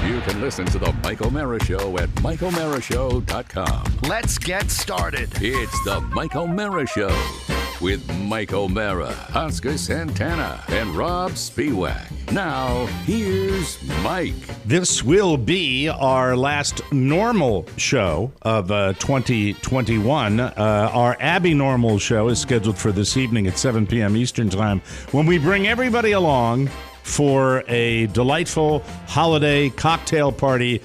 You can listen to The Mike O'Mara Show at MikeO'MaraShow.com. Let's get started. It's The Mike O'Mara Show with Mike O'Mara, Oscar Santana, and Robb Spiewak. Now, here's Mike. This will be our last normal show of 2021. Our Abby Normal show is scheduled for this evening at 7 p.m. Eastern Time, when we bring everybody along for a delightful holiday cocktail party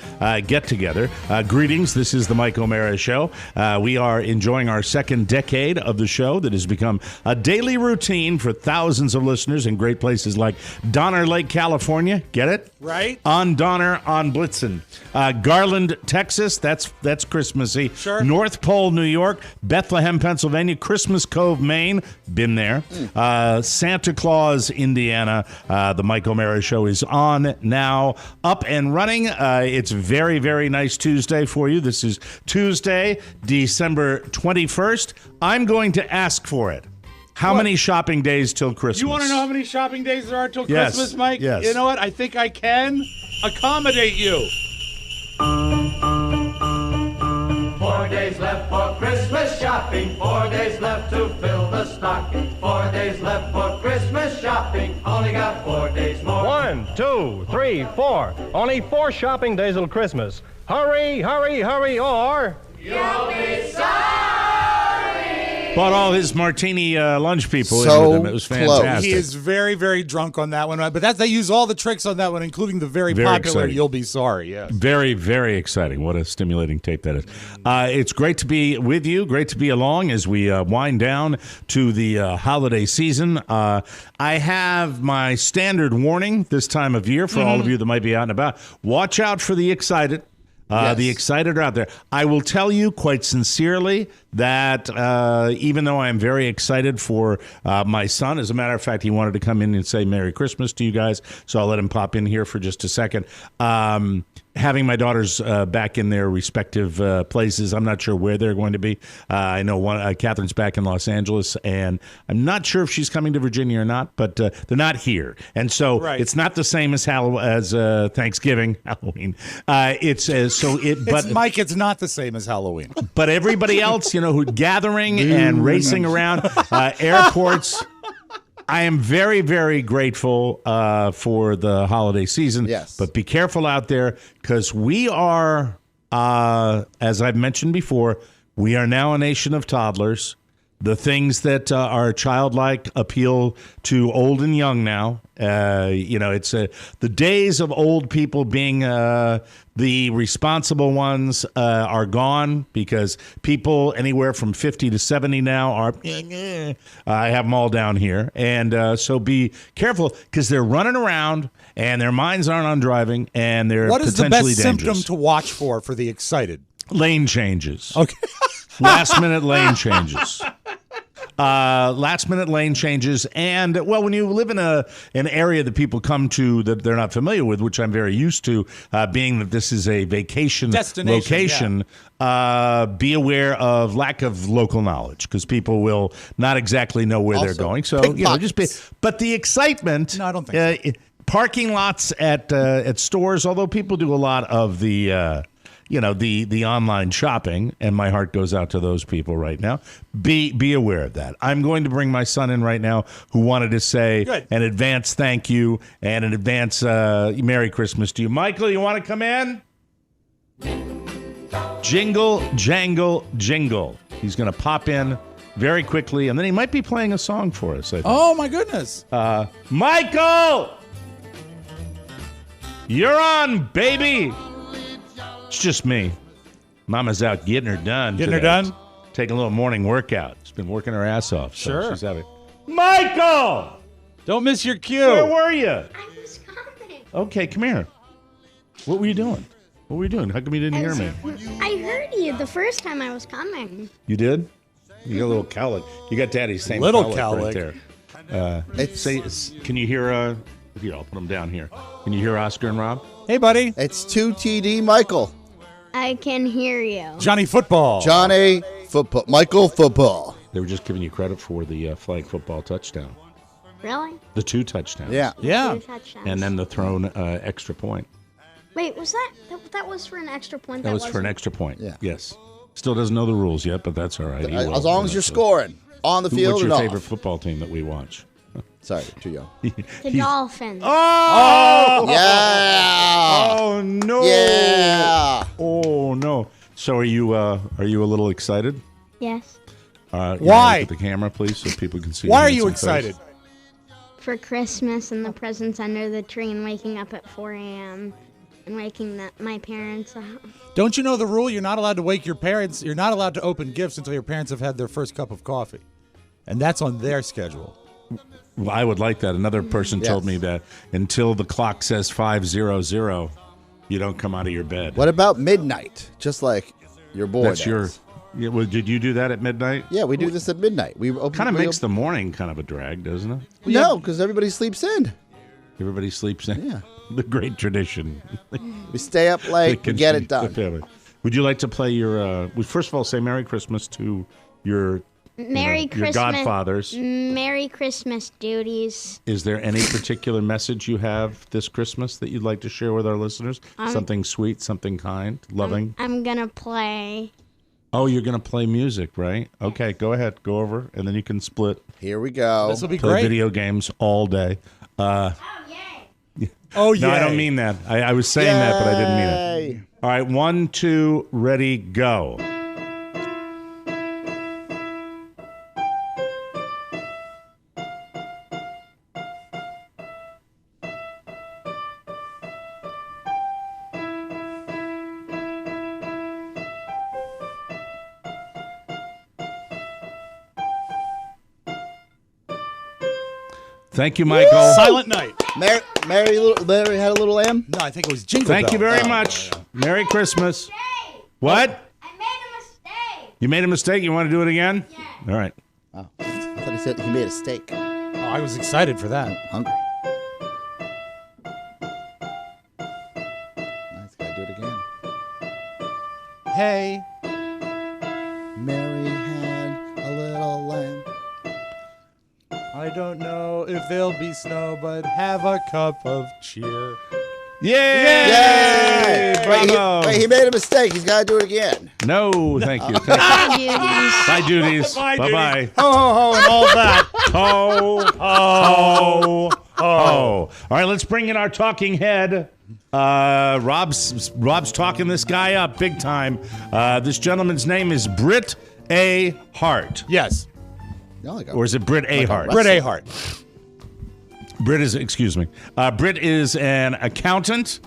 get-together. Greetings, this is the Mike O'Mara Show. We are enjoying our second decade of the show that has become a daily routine for thousands of listeners in great places like Donner Lake, California. Get it? Right. On Donner, on Blitzen. Garland, Texas. That's Christmassy. Sure. North Pole, New York. Bethlehem, Pennsylvania. Christmas Cove, Maine. Been there. Santa Claus, Indiana. The Mike O'Mara Show is on now, up and running. It's very, very nice Tuesday for you. This is Tuesday, December 21st. I'm going to ask for it. How many shopping days till Christmas? You want to know how many shopping days there are till Yes. Christmas, Mike? Yes. You know what? I think I can accommodate you. 4 days left for Christmas shopping. 4 days left to fill the stocking. 4 days left for Christmas shopping. Only got 4 days more. 1, 2, 3, 4. Only 4 shopping days till Christmas. Hurry, hurry, hurry, or... You'll be sorry. Bought all his martini lunch people in So with him. It was close. fantastic. He is very, very drunk on that one. But they use all the tricks on that one, including the very Very popular exciting. You'll Be Sorry. Yes. Very, very exciting. What a stimulating tape that is. It's great to be with you. Great to be along as we wind down to the holiday season. I have my standard warning this time of year for all of you that might be out and about. Watch out for the excited. Yes. The excited are out there. I will tell you quite sincerely that even though I am very excited for my son, as a matter of fact, he wanted to come in and say Merry Christmas to you guys, so I'll let him pop in here for just a second. Having my daughters back in their respective places, I'm not sure where they're going to be. I know Catherine's back in Los Angeles, and I'm not sure if she's coming to Virginia or not, but they're not here. And so It's not the same as Thanksgiving, Halloween. Mike, it's not the same as Halloween. But everybody else, who gathering and racing around airports. I am very, very grateful for the holiday season. Yes. But be careful out there, because we are, as I've mentioned before, we are now a nation of toddlers. The things that are childlike appeal to old and young now. It's the days of old people being the responsible ones are gone, because people anywhere from 50 to 70 now are, I have them all down here. And so be careful, because they're running around and their minds aren't on driving, and they're What is the potentially best dangerous. symptom to watch for the excited? Lane changes. Okay. Last minute lane changes. Last minute lane changes. And, well, when you live in an area that people come to that they're not familiar with, which I'm very used to, being that this is a vacation Destination, location, be aware of lack of local knowledge, because people will not exactly know where they're going. So, but the excitement. No, I don't think so. Parking lots at stores, although people do a lot of the the online shopping, and my heart goes out to those people right now. Be aware of that. I'm going to bring my son in right now, who wanted to say an advance thank you and an advance Merry Christmas to you. Michael, you want to come in? Jingle, jangle, jingle. He's going to pop in very quickly, and then he might be playing a song for us, I think. Oh, my goodness. Michael! You're on, baby! It's just me. Mama's out getting her done. Getting her today. done? Taking a little morning workout. She's been working her ass off. So Sure. She's having. Michael! Don't miss your cue. Where were you? I was coming. Okay, come here. What were you doing? What were you doing? How come you didn't hear me? I heard you the first time I was coming. You did? You got a little cowlick. You got Daddy's same Little cowlick right cowlick. there. Can you hear? Here, I'll put them down here. Can you hear Oscar and Rob? Hey, buddy. It's 2TD Michael. I can hear you. Johnny Football. Johnny Football. Michael Football. They were just giving you credit for the flag football touchdown. Really? The 2 touchdowns. Yeah. Yeah. 2 touchdowns. And then the thrown extra point. Wait, was that was for an extra point? That was for an extra point. Yeah. Yes. Still doesn't know the rules yet, but that's all right. He will As long as you're eventually. scoring on the field What's your and favorite off. football team that we watch? Sorry, too young. The Dolphins. Oh! Yeah. Oh no! Yeah. Oh no! So are you a little excited? Yes. You Why? Look at the camera, please, so people can see. Why your are you handsome face. excited? For Christmas and the presents under the tree and waking up at 4 a.m. and waking my parents up. Don't you know the rule? You're not allowed to wake your parents. You're not allowed to open gifts until your parents have had their first cup of coffee. And that's on their schedule. Well, I would like that. Another person told me that until the clock says 5:00, you don't come out of your bed. What about midnight? Just like your boy That's does. your. Yeah, well, did you do that at midnight? Yeah, we do this at midnight. We open, Kind of makes the morning kind of a drag, doesn't it? No, because everybody sleeps in. Everybody sleeps in. Yeah. The great tradition. We stay up late, we get it The done. family. Would you like to play your? We first of all say Merry Christmas to your Merry your Christmas. godfathers. Merry Christmas, duties. Is there any particular message you have this Christmas that you'd like to share with our listeners? Something sweet, something kind, loving? I'm gonna play. Oh, you're going to play music, right? Okay, go ahead. Go over, and then you can split. Here we go. This will be Play great. video games all day. Oh, No, yeah. I don't mean that. I was saying that, but I didn't mean it. Yay. All right, 1, 2, ready, go. Thank you, Michael. Silent Night. Mary had a little lamb. No, I think it was Jingle Thank you Bell. very much. Merry Christmas. What? I made a mistake. You made a mistake? You want to do it again? Yeah. All right. Oh, I thought he said he made a steak. Oh, I was excited for that. Hungry. Nice. Gotta do it again. Hey. Mary had a little lamb. I don't know if there'll be snow, but have a cup of cheer. Yay! Yay! Bravo! Wait, he made a mistake. He's got to do it again. No, thank you. Bye, duties. Bye, duties. Bye, Bye-bye. Ho, ho, ho, and all that. Ho, ho, ho. All right, let's bring in our talking head. Robb's talking this guy up big time. This gentleman's name is Brit Ehart. Yes. Or is it Brit Ehart? Brit Ehart. Brit is an accountant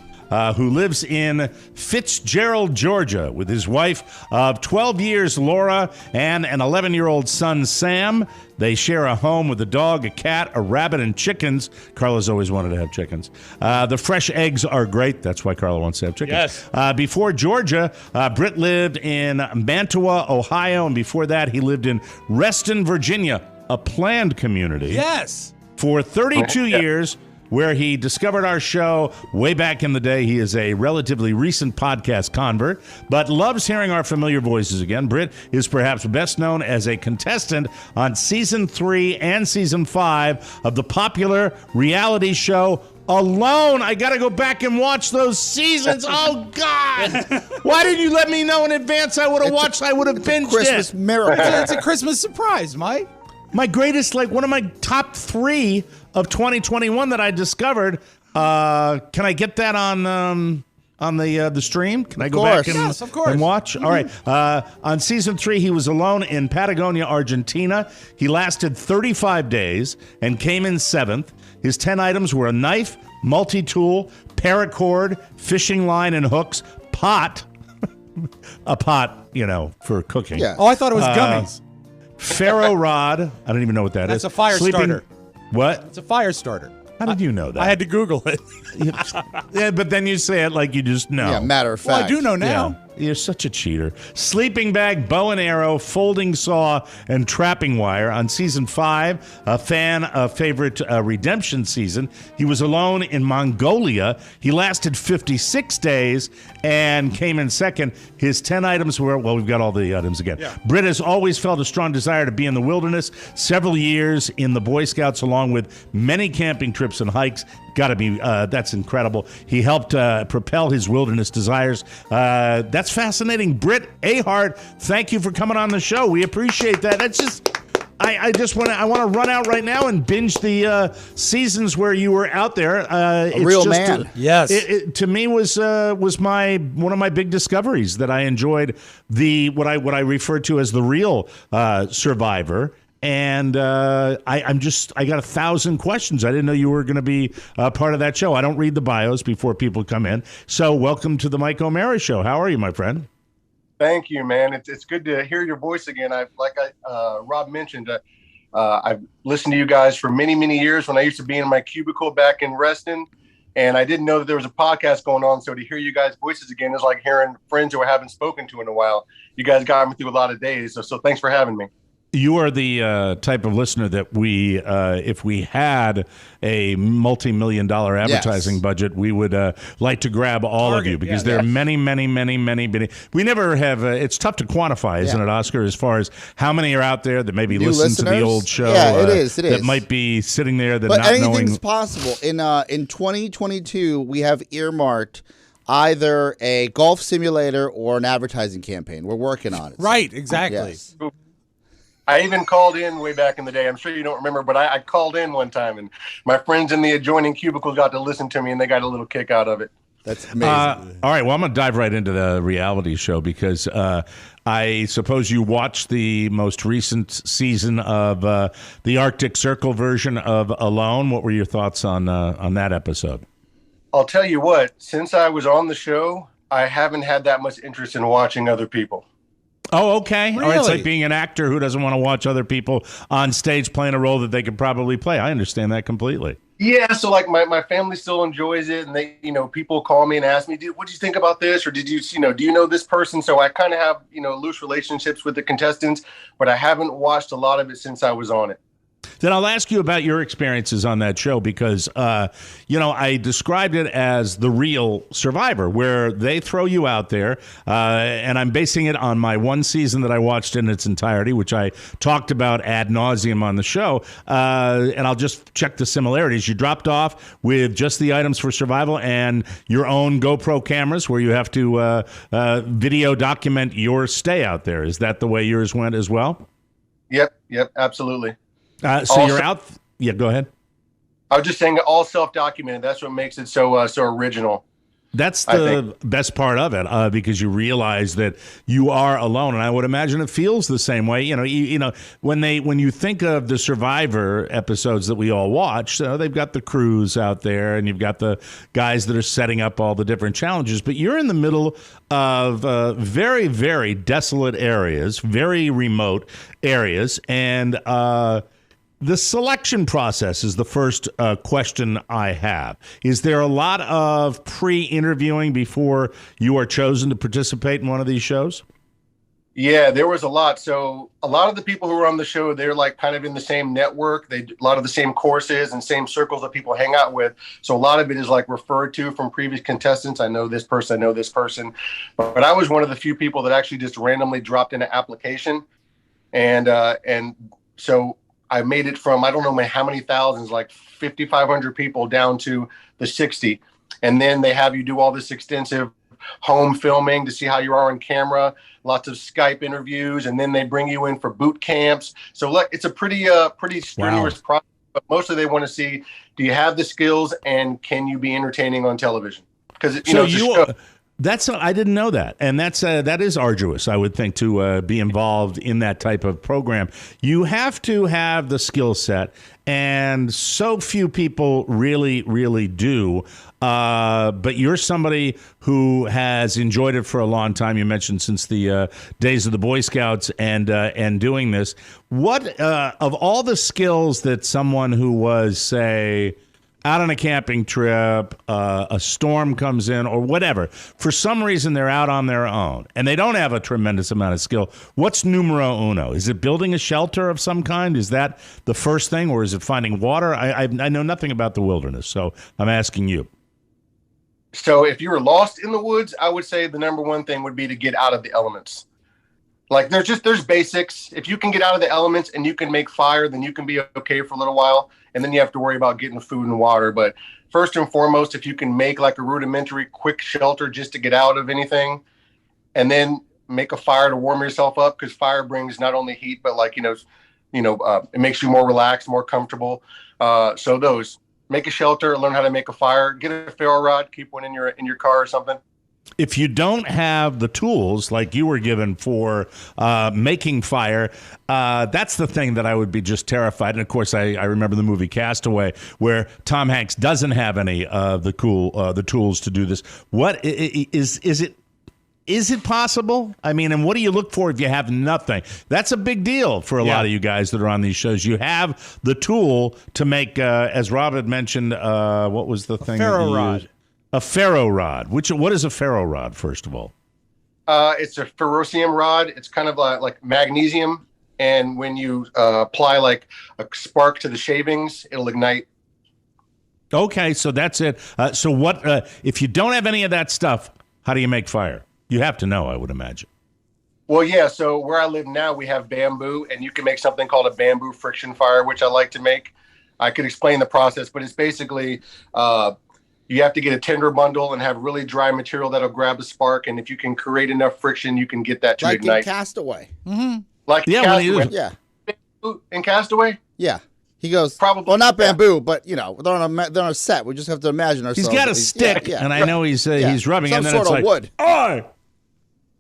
who lives in Fitzgerald, Georgia, with his wife of 12 years, Laura, and an 11-year-old son, Sam. They share a home with a dog, a cat, a rabbit, and chickens. Carla's always wanted to have chickens. The fresh eggs are great. That's why Carla wants to have chickens. Yes. Before Georgia, Britt lived in Mantua, Ohio, and before that, he lived in Reston, Virginia, a planned community. Yes. For 32 years, where he discovered our show way back in the day. He is a relatively recent podcast convert, but loves hearing our familiar voices again. Britt is perhaps best known as a contestant on Season 3 and Season 5 of the popular reality show Alone. I got to go back and watch those seasons. Oh, God. Why didn't you let me know in advance? I would have watched. I would have binged Christmas it. miracle. It's a Christmas surprise, Mike. My greatest, one of my top 3 of 2021 that I discovered. Can I get that on the stream? Can I go back and, yes, of course. and watch? All right. On Season 3, he was alone in Patagonia, Argentina. He lasted 35 days and came in 7th. His 10 items were a knife, multi-tool, paracord, fishing line and hooks, pot, a pot, for cooking. Yeah. Oh, I thought it was gummies. Ferro rod. I don't even know what that is. That's a fire starter. What? It's a fire starter. How did you know that? I had to Google it. Yeah, but then you say it like you just know. Yeah, matter of fact. Well, I do know now. Yeah. You're such a cheater. Sleeping bag, bow and arrow, folding saw, and trapping wire. On season 5, a favorite redemption season. He was alone in Mongolia. He lasted 56 days and came in second. His 10 items were, well, we've got all the items again. Yeah. Brit has always felt a strong desire to be in the wilderness. Several years in the Boy Scouts, along with many camping trips and hikes. Got to be, that's incredible. He helped propel his wilderness desires. That's fascinating. Brit Ehart, thank you for coming on the show. We appreciate that. That's just, I want to run out right now and binge the seasons where you were out there. A real man. Yes. It to me was one of my big discoveries that I enjoyed what I refer to as the real survivor. And I got 1,000 questions. I didn't know you were going to be part of that show. I don't read the bios before people come in. So welcome to the Mike O'Mara Show. How are you, my friend? Thank you, man. It's good to hear your voice again. Rob mentioned, I've listened to you guys for many, many years when I used to be in my cubicle back in Reston. And I didn't know that there was a podcast going on. So to hear you guys' voices again is like hearing friends who I haven't spoken to in a while. You guys got me through a lot of days. So thanks for having me. You are the type of listener that we, if we had a multi-million-dollar advertising budget, we would like to grab all of you because there are many. We never have. It's tough to quantify, isn't it, Oscar? As far as how many are out there that maybe listen to the old show, it is. That might be sitting there that but not knowing. Anything's possible. In 2022, we have earmarked either a golf simulator or an advertising campaign. We're working on it. Right. Exactly. Yes. I even called in way back in the day. I'm sure you don't remember, but I called in one time, and my friends in the adjoining cubicles got to listen to me, and they got a little kick out of it. That's amazing. All right, well, I'm going to dive right into the reality show because I suppose you watched the most recent season of the Arctic Circle version of Alone. What were your thoughts on that episode? I'll tell you what, since I was on the show, I haven't had that much interest in watching other people. Oh, okay. Really? All right, it's like being an actor who doesn't want to watch other people on stage playing a role that they could probably play. I understand that completely. Yeah, so like my family still enjoys it, and they, people call me and ask me, what did you think about this? Or did you, do you know this person? So I kind of have, loose relationships with the contestants, but I haven't watched a lot of it since I was on it. Then I'll ask you about your experiences on that show because, I described it as the real Survivor, where they throw you out there, and I'm basing it on my one season that I watched in its entirety, which I talked about ad nauseum on the show, and I'll just check the similarities. You dropped off with just the items for survival and your own GoPro cameras where you have to video document your stay out there. Is that the way yours went as well? Yep, absolutely. So you're out. Yeah, go ahead. I was just saying all self-documented. That's what makes it so original. That's the best part of it because you realize that you are alone. And I would imagine it feels the same way. When you think of the Survivor episodes that we all watch, they've got the crews out there and you've got the guys that are setting up all the different challenges. But you're in the middle of very, very desolate areas, very remote areas. And the selection process is the first question I have. Is there a lot of pre-interviewing before you are chosen to participate in one of these shows? Yeah, there was a lot. So a lot of the people who were on the show, they're like kind of in the same network. They do a lot of the same courses and same circles that people hang out with. So a lot of it is like referred to from previous contestants. I know this person, I know this person. But I was one of the few people that actually just randomly dropped in an application. And so I made it from, I don't know how many thousands, like 5,500 people down to the 60. And then they have you do all this extensive home filming to see how you are on camera, lots of Skype interviews, and then they bring you in for boot camps. So look, it's a pretty strenuous process, but mostly they want to see, do you have the skills and can you be entertaining on television? Because I didn't know that, and that is arduous. I would think to be involved in that type of program. You have to have the skill set, and so few people really, really do. But you're somebody who has enjoyed it for a long time. You mentioned since the days of the Boy Scouts and doing this. What of all the skills that someone who was, say, out on a camping trip, a storm comes in or whatever. For some reason, they're out on their own and they don't have a tremendous amount of skill. What's numero uno? Is it building a shelter of some kind? Is that the first thing, or is it finding water? I know nothing about the wilderness, so I'm asking you. So if you were lost in the woods, I would say the number one thing would be to get out of the elements. Like there's basics. If you can get out of the elements and you can make fire, then you can be okay for a little while. And then you have to worry about getting food and water. But first and foremost, if you can make like a rudimentary quick shelter just to get out of anything, and then make a fire to warm yourself up, because fire brings not only heat, but like, it makes you more relaxed, more comfortable. So those, make a shelter, learn how to make a fire, get a ferro rod, keep one in your car or something. If you don't have the tools like you were given for making fire, that's the thing that I would be just terrified. And of course, I remember the movie Castaway, where Tom Hanks doesn't have any of the tools to do this. What is it? Is it possible? I mean, and what do you look for if you have nothing? That's a big deal for a lot of you guys that are on these shows. You have the tool to make, as Rob had mentioned, what was the thing? Ferro rod. A ferro rod. What is a ferro rod, first of all? It's a ferrocium rod. It's kind of like magnesium. And when you apply like a spark to the shavings, it'll ignite. Okay, so that's it. So what if you don't have any of that stuff, how do you make fire? You have to know, I would imagine. Well, yeah. So where I live now, we have bamboo, and you can make something called a bamboo friction fire, which I like to make. I could explain the process, but it's basically you have to get a tinder bundle and have really dry material that'll grab the spark. And if you can create enough friction, you can get that to ignite. Like in Castaway. Mm-hmm. Like Castaway. Yeah. In Castaway? Yeah. He goes, probably. Well, not bamboo, but, they're on a set. We just have to imagine ourselves. He's got a stick, and I know he's rubbing, some and then sort it's of like, wood. I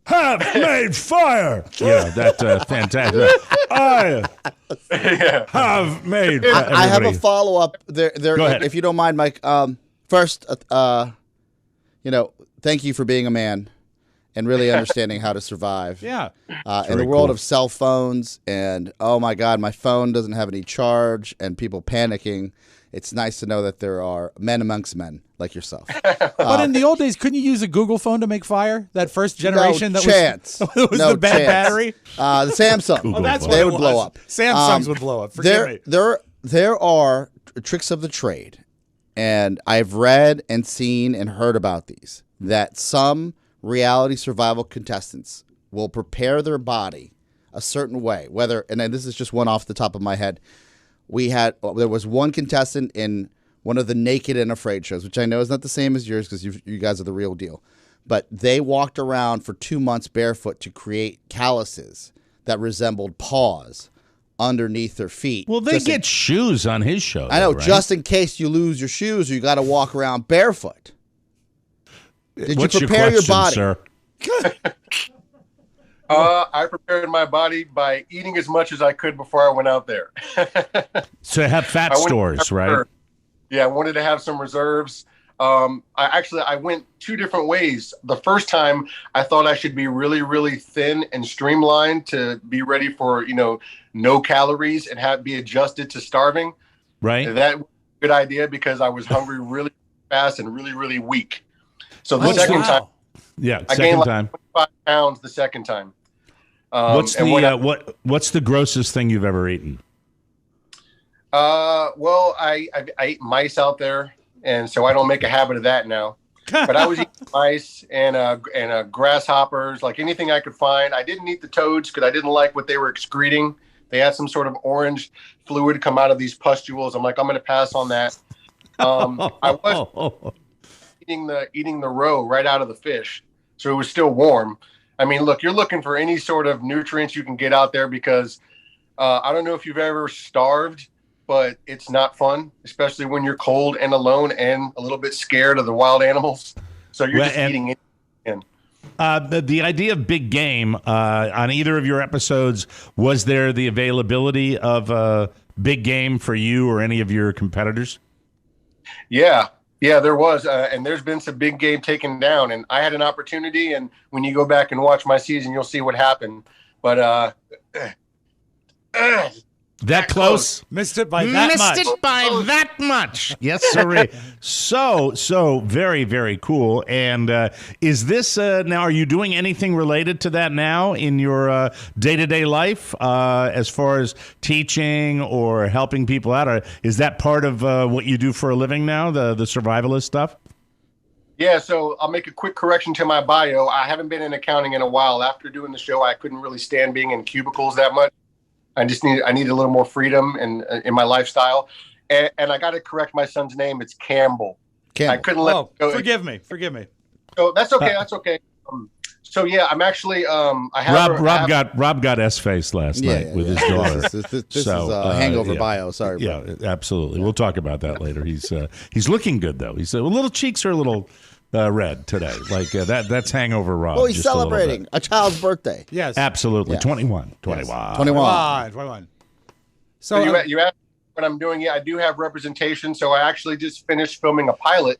have made fire. Yeah, that's fantastic. I have made fire. I have a follow-up there. Go ahead. If you don't mind, Mike. First, thank you for being a man and really understanding how to survive. Yeah. In the world of cell phones and, oh, my God, my phone doesn't have any charge and people panicking. It's nice to know that there are men amongst men like yourself. But in the old days, couldn't you use a Google phone to make fire? That first generation? No that chance. Was no the bad chance. battery? The Samsung. That's they what would blow up. Samsungs would blow up. Forgive me. There are tricks of the trade, and I've read and seen and heard about these, that some reality survival contestants will prepare their body a certain way, and this is just one off the top of my head. There was one contestant in one of the Naked and Afraid shows, which I know is not the same as yours because you guys are the real deal. But they walked around for 2 months barefoot to create calluses that resembled paws underneath their feet. Well, they get shoes on his show. I know, right? just in case you lose your shoes or you got to walk around barefoot. What's you prepare your question, body? Sir? I prepared my body by eating as much as I could before I went out there. So have fat stores, right? Yeah, I wanted to have some reserves. I went 2 different ways. The first time, I thought I should be really, really thin and streamlined to be ready for, no calories and be adjusted to starving. Right. And that was a good idea because I was hungry really fast and really, really weak. So the second time, I gained like 25 pounds the second time. What's the grossest thing you've ever eaten? Well, I ate mice out there, and so I don't make a habit of that now. But I was eating mice and grasshoppers, like anything I could find. I didn't eat the toads because I didn't like what they were excreting. They had some sort of orange fluid come out of these pustules. I'm like, I'm going to pass on that. I was eating the roe right out of the fish, so it was still warm. I mean, look, you're looking for any sort of nutrients you can get out there because I don't know if you've ever starved, but it's not fun, especially when you're cold and alone and a little bit scared of the wild animals. So you're just eating it. The idea of big game on either of your episodes, was there the availability of big game for you or any of your competitors? Yeah, there was. And there's been some big game taken down. And I had an opportunity. And when you go back and watch my season, you'll see what happened. But That close? Missed it by that much. Missed it by that much. Yes, sir. So very, very cool. And is this now? Are you doing anything related to that now in your day-to-day life, as far as teaching or helping people out? Or is that part of what you do for a living now? The survivalist stuff? Yeah, so I'll make a quick correction to my bio. I haven't been in accounting in a while. After doing the show, I couldn't really stand being in cubicles that much. I needed a little more freedom in my lifestyle. And I got to correct my son's name. It's Campbell. Campbell. I couldn't let go. Forgive me. So that's okay. That's okay. So yeah, I'm actually I have Robb got S-face last night with his daughter. This is a hangover bio. Sorry. Yeah, absolutely. We'll talk about that later. He's looking good though. He's little cheeks are a little red today. Like that's hangover Robb. Oh, he's celebrating a child's birthday. Yes, absolutely. Yes. 21. Yes. 21. So you asked what I'm doing. Yeah, I do have representation. So I actually just finished filming a pilot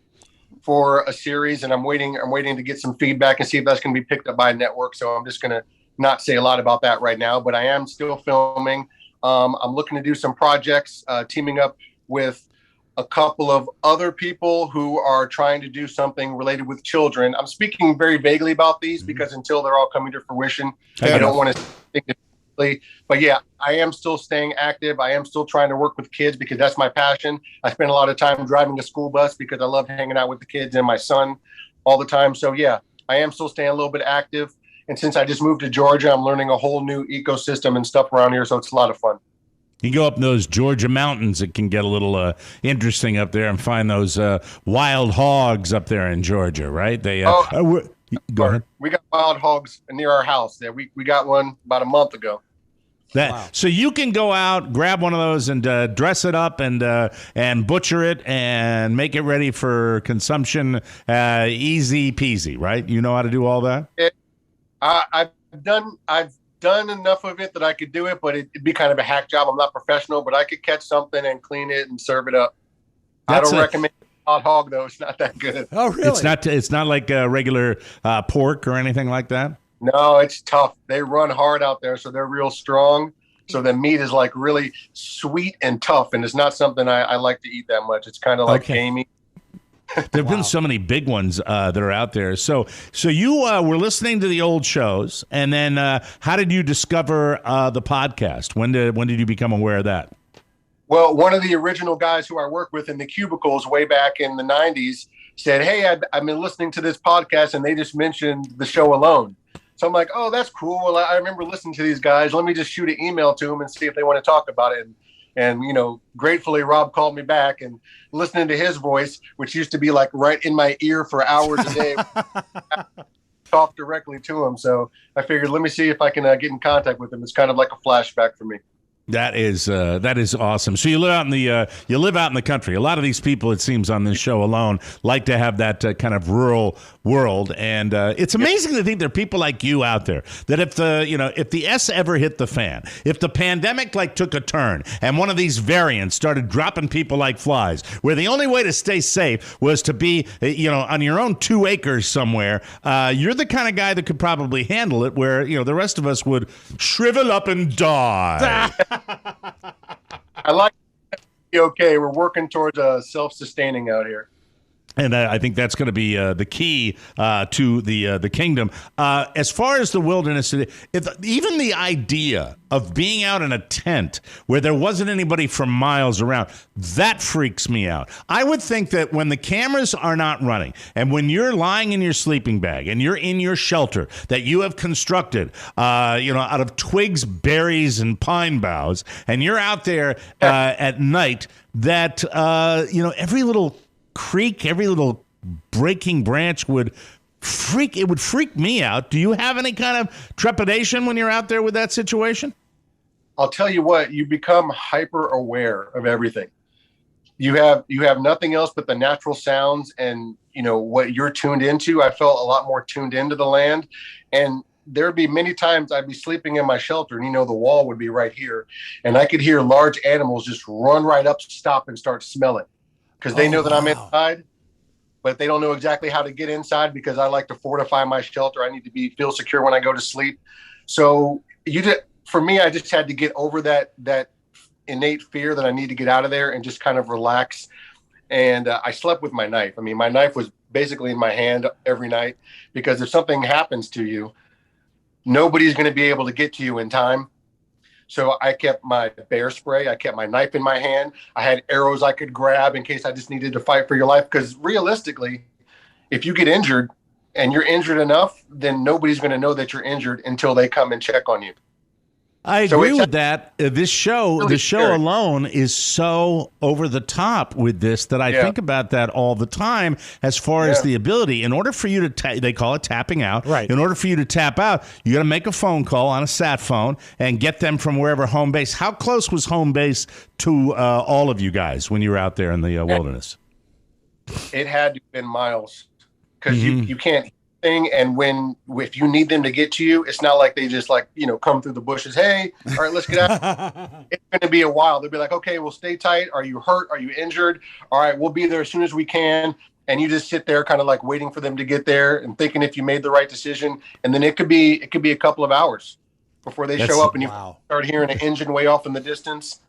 for a series, and I'm waiting to get some feedback and see if that's going to be picked up by a network. So I'm just going to not say a lot about that right now, but I am still filming. I'm looking to do some projects, teaming up with a couple of other people who are trying to do something related with children. I'm speaking very vaguely about these because until they're all coming to fruition, I don't want to think differently. But yeah, I am still staying active. I am still trying to work with kids because that's my passion. I spend a lot of time driving a school bus because I love hanging out with the kids and my son all the time. So yeah, I am still staying a little bit active. And since I just moved to Georgia, I'm learning a whole new ecosystem and stuff around here. So it's a lot of fun. You go up in those Georgia mountains, it can get a little interesting up there, and find those wild hogs up there in Georgia, right? Go ahead. We got wild hogs near our house. There, we got one about a month ago. So you can go out, grab one of those, and dress it up and butcher it and make it ready for consumption, easy peasy, right? You know how to do all that. I've done enough of it that I could do it, but it'd be kind of a hack job. I'm not professional, but I could catch something and clean it and serve it up. I don't recommend hot hog though. It's not that good. Oh, really? It's not like regular pork or anything like that. No, it's tough. They run hard out there, so they're real strong. So the meat is like really sweet and tough, and it's not something I like to eat that much. It's kind of like gamey. There've been so many big ones that are out there. So you were listening to the old shows, and then how did you discover the podcast? When did you become aware of that? Well, one of the original guys who I worked with in the cubicles way back in the 90s said, "Hey, I've been listening to this podcast, and they just mentioned the show alone." So I'm like, "Oh, that's cool. Well, I remember listening to these guys. Let me just shoot an email to them and see if they want to talk about it." And gratefully, Robb called me back, and listening to his voice, which used to be like right in my ear for hours a day, talk directly to him. So I figured, let me see if I can get in contact with him. It's kind of like a flashback for me. That is awesome. So you live out in the country. A lot of these people, it seems, on this show alone like to have that kind of rural world, and it's amazing to think there are people like you out there that if the S ever hit the fan, if the pandemic took a turn and one of these variants started dropping people like flies, where the only way to stay safe was to be on your own 2 acres somewhere, you're the kind of guy that could probably handle it, where the rest of us would shrivel up and die. I like it. Okay, we're working towards self-sustaining out here. And I think that's going to be the key to the kingdom. As far as the wilderness, even the idea of being out in a tent where there wasn't anybody for miles around, that freaks me out. I would think that when the cameras are not running and when you're lying in your sleeping bag and you're in your shelter that you have constructed, out of twigs, berries, and pine boughs, and you're out there at night, that every little creek, every little breaking branch would freak me out. Do you have any kind of trepidation when you're out there with that situation? I'll tell you what, you become hyper aware of everything. You have nothing else but the natural sounds and what you're tuned into. I felt a lot more tuned into the land, and there'd be many times I'd be sleeping in my shelter and the wall would be right here, and I could hear large animals just run right up, stop, and start smelling. Because they know that I'm inside, but they don't know exactly how to get inside because I like to fortify my shelter. I need to feel secure when I go to sleep. So for me, I just had to get over that innate fear that I need to get out of there and just kind of relax. And I slept with my knife. I mean, my knife was basically in my hand every night, because if something happens to you, nobody's going to be able to get to you in time. So I kept my bear spray. I kept my knife in my hand. I had arrows I could grab in case I just needed to fight for your life. Because realistically, if you get injured and you're injured enough, then nobody's going to know that you're injured until they come and check on you. I agree with that. This show, the show alone is so over the top with this that I think about that all the time as far as the ability. In order for you to, they call it tapping out. Right. In order for you to tap out, you got to make a phone call on a sat phone and get them from wherever home base. How close was home base to all of you guys when you were out there in the wilderness? It had to have been miles, because you can't. And if you need them to get to you, it's not like they just come through the bushes. Hey, all right, let's get out. It's going to be a while. They'll be like, okay, well, stay tight. Are you hurt? Are you injured? All right, we'll be there as soon as we can. And you just sit there kind of like waiting for them to get there and thinking if you made the right decision. And then it could be a couple of hours before they show up, and you start hearing an engine way off in the distance.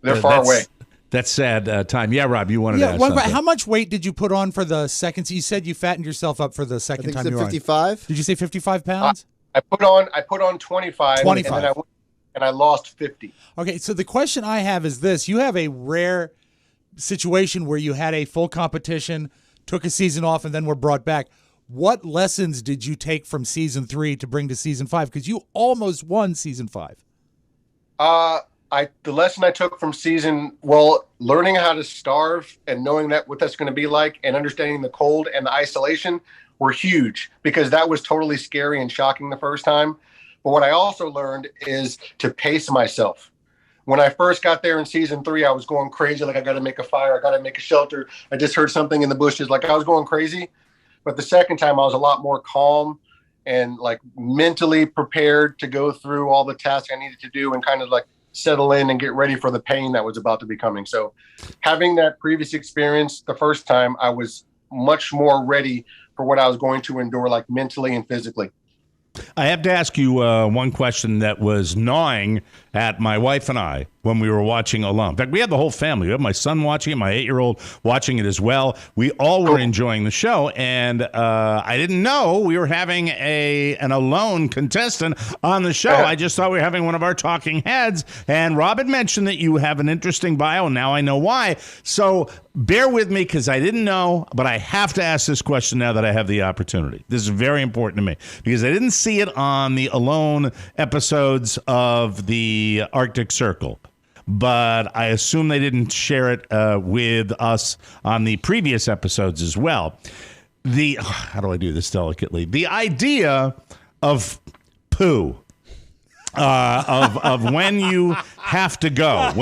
They're far away. That's sad time. Yeah, Rob, you wanted to ask something. How much weight did you put on for the second? You said you fattened yourself up for the second time you were 55. Did you say 55 pounds? I put on 25. 25. And then I lost 50. Okay, so the question I have is this. You have a rare situation where you had a full competition, took a season off, and then were brought back. What lessons did you take from season 3 to bring to season 5? Because you almost won season 5. The lesson I took from learning how to starve and knowing what that's going to be like, and understanding the cold and the isolation were huge, because that was totally scary and shocking the first time. But what I also learned is to pace myself. When I first got there in season 3, I was going crazy. Like, I got to make a fire. I got to make a shelter. I just heard something in the bushes. Like, I was going crazy. But the second time I was a lot more calm and like mentally prepared to go through all the tasks I needed to do and kind of like settle in and get ready for the pain that was about to be coming. So having that previous experience the first time, I was much more ready for what I was going to endure, like mentally and physically. I have to ask you one question that was gnawing at my wife and I when we were watching alone. In fact, we had the whole family. We had my son watching it, my 8-year-old watching it as well. We all were enjoying the show, and I didn't know we were having an alone contestant on the show. I just thought we were having one of our talking heads, and Rob had mentioned that you have an interesting bio, and now I know why. So bear with me, because I didn't know, but I have to ask this question now that I have the opportunity. This is very important to me, because I didn't see it on the Alone episodes of the Arctic Circle, but I assume they didn't share it with us on the previous episodes as well. How do I do this delicately? The idea of poo. Of when you have to go,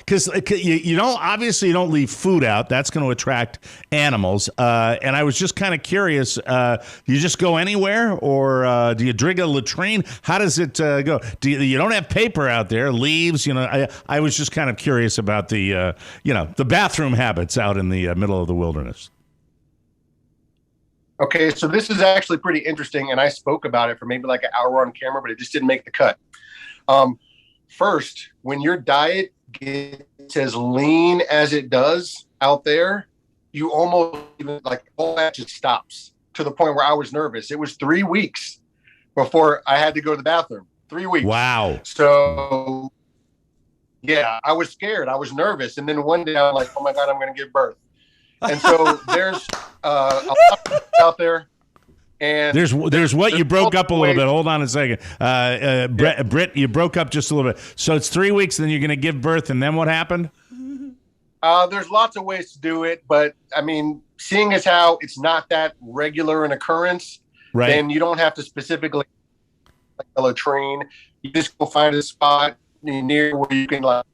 because you don't, obviously you don't leave food out. That's going to attract animals. And I was just kind of curious, you just go anywhere, or do you dig a latrine? How does it go? You don't have paper out there, leaves, I was just kind of curious about the bathroom habits out in the middle of the wilderness. Okay, so this is actually pretty interesting, and I spoke about it for maybe like an hour on camera, but it just didn't make the cut. First, when your diet gets as lean as it does out there, you almost even like all that just stops, to the point where I was nervous. It was 3 weeks before I had to go to the bathroom. 3 weeks. Wow. So, yeah, I was scared. I was nervous. And then one day I'm like, oh my God, I'm going to give birth. And so there's a lot of people out there. And there's what you broke up a little bit. Hold on a second. Brit, you broke up just a little bit. So it's 3 weeks, then you're going to give birth, and then what happened? There's lots of ways to do it, but I mean, seeing as how it's not that regular an occurrence, right, then you don't have to specifically like a latrine. You just go find a spot near where you can like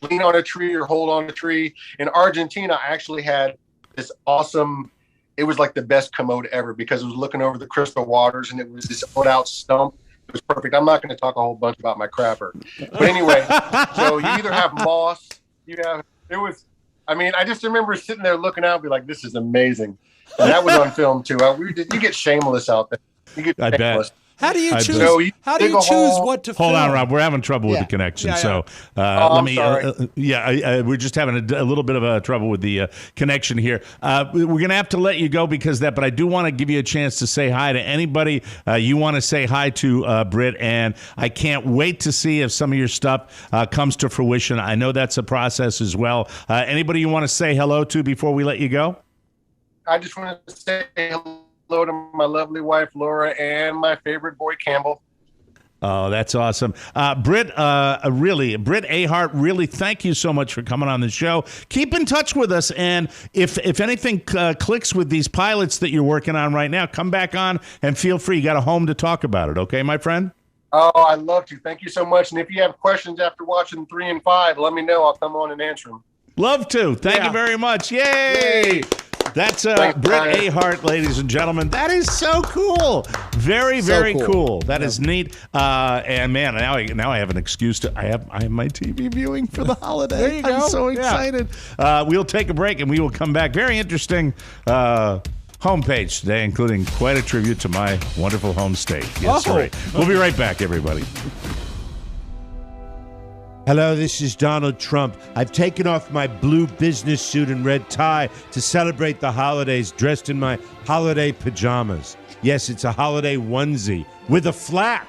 lean on a tree or hold on a tree. In Argentina, I actually had this awesome, it was like the best commode ever, because it was looking over the crystal waters, and it was this old out stump. It was perfect. I'm not going to talk a whole bunch about my crapper. But anyway, so you either have moss, I just remember sitting there looking out and be like, this is amazing. And that was on film too. You get shameless out there. You get shameless. How do you choose? So you How do dig you a choose hole. what to Hold film? on, Rob. We're having trouble with Yeah. the connection. Yeah, So I'm let me. sorry. We're just having a little bit of trouble with the connection here. We're going to have to let you go because of that. But I do want to give you a chance to say hi to anybody you want to say hi to, Brit. And I can't wait to see if some of your stuff comes to fruition. I know that's a process as well. Anybody you want to say hello to before we let you go? I just wanted to say hello to my lovely wife, Laura, and my favorite boy, Campbell. Oh, that's awesome. Brit Ehart, really thank you so much for coming on the show. Keep in touch with us, and if anything clicks with these pilots that you're working on right now, come back on and feel free. You got a home to talk about it, okay, my friend? Oh, I'd love to. Thank you so much. And if you have questions after watching 3 and 5, let me know. I'll come on and answer them. Love to. Thank you very much. Yay! That's Brit Ehart, ladies and gentlemen. That is so cool. Very cool. That is neat. And man, now I have an excuse to. I have my TV viewing for the holiday. There you go. I'm so excited. We'll take a break and we will come back. Very interesting homepage today, including quite a tribute to my wonderful home state. Yes, right. We'll be right back, everybody. Hello, this is Donald Trump. I've taken off my blue business suit and red tie to celebrate the holidays dressed in my holiday pajamas. Yes, it's a holiday onesie with a flap.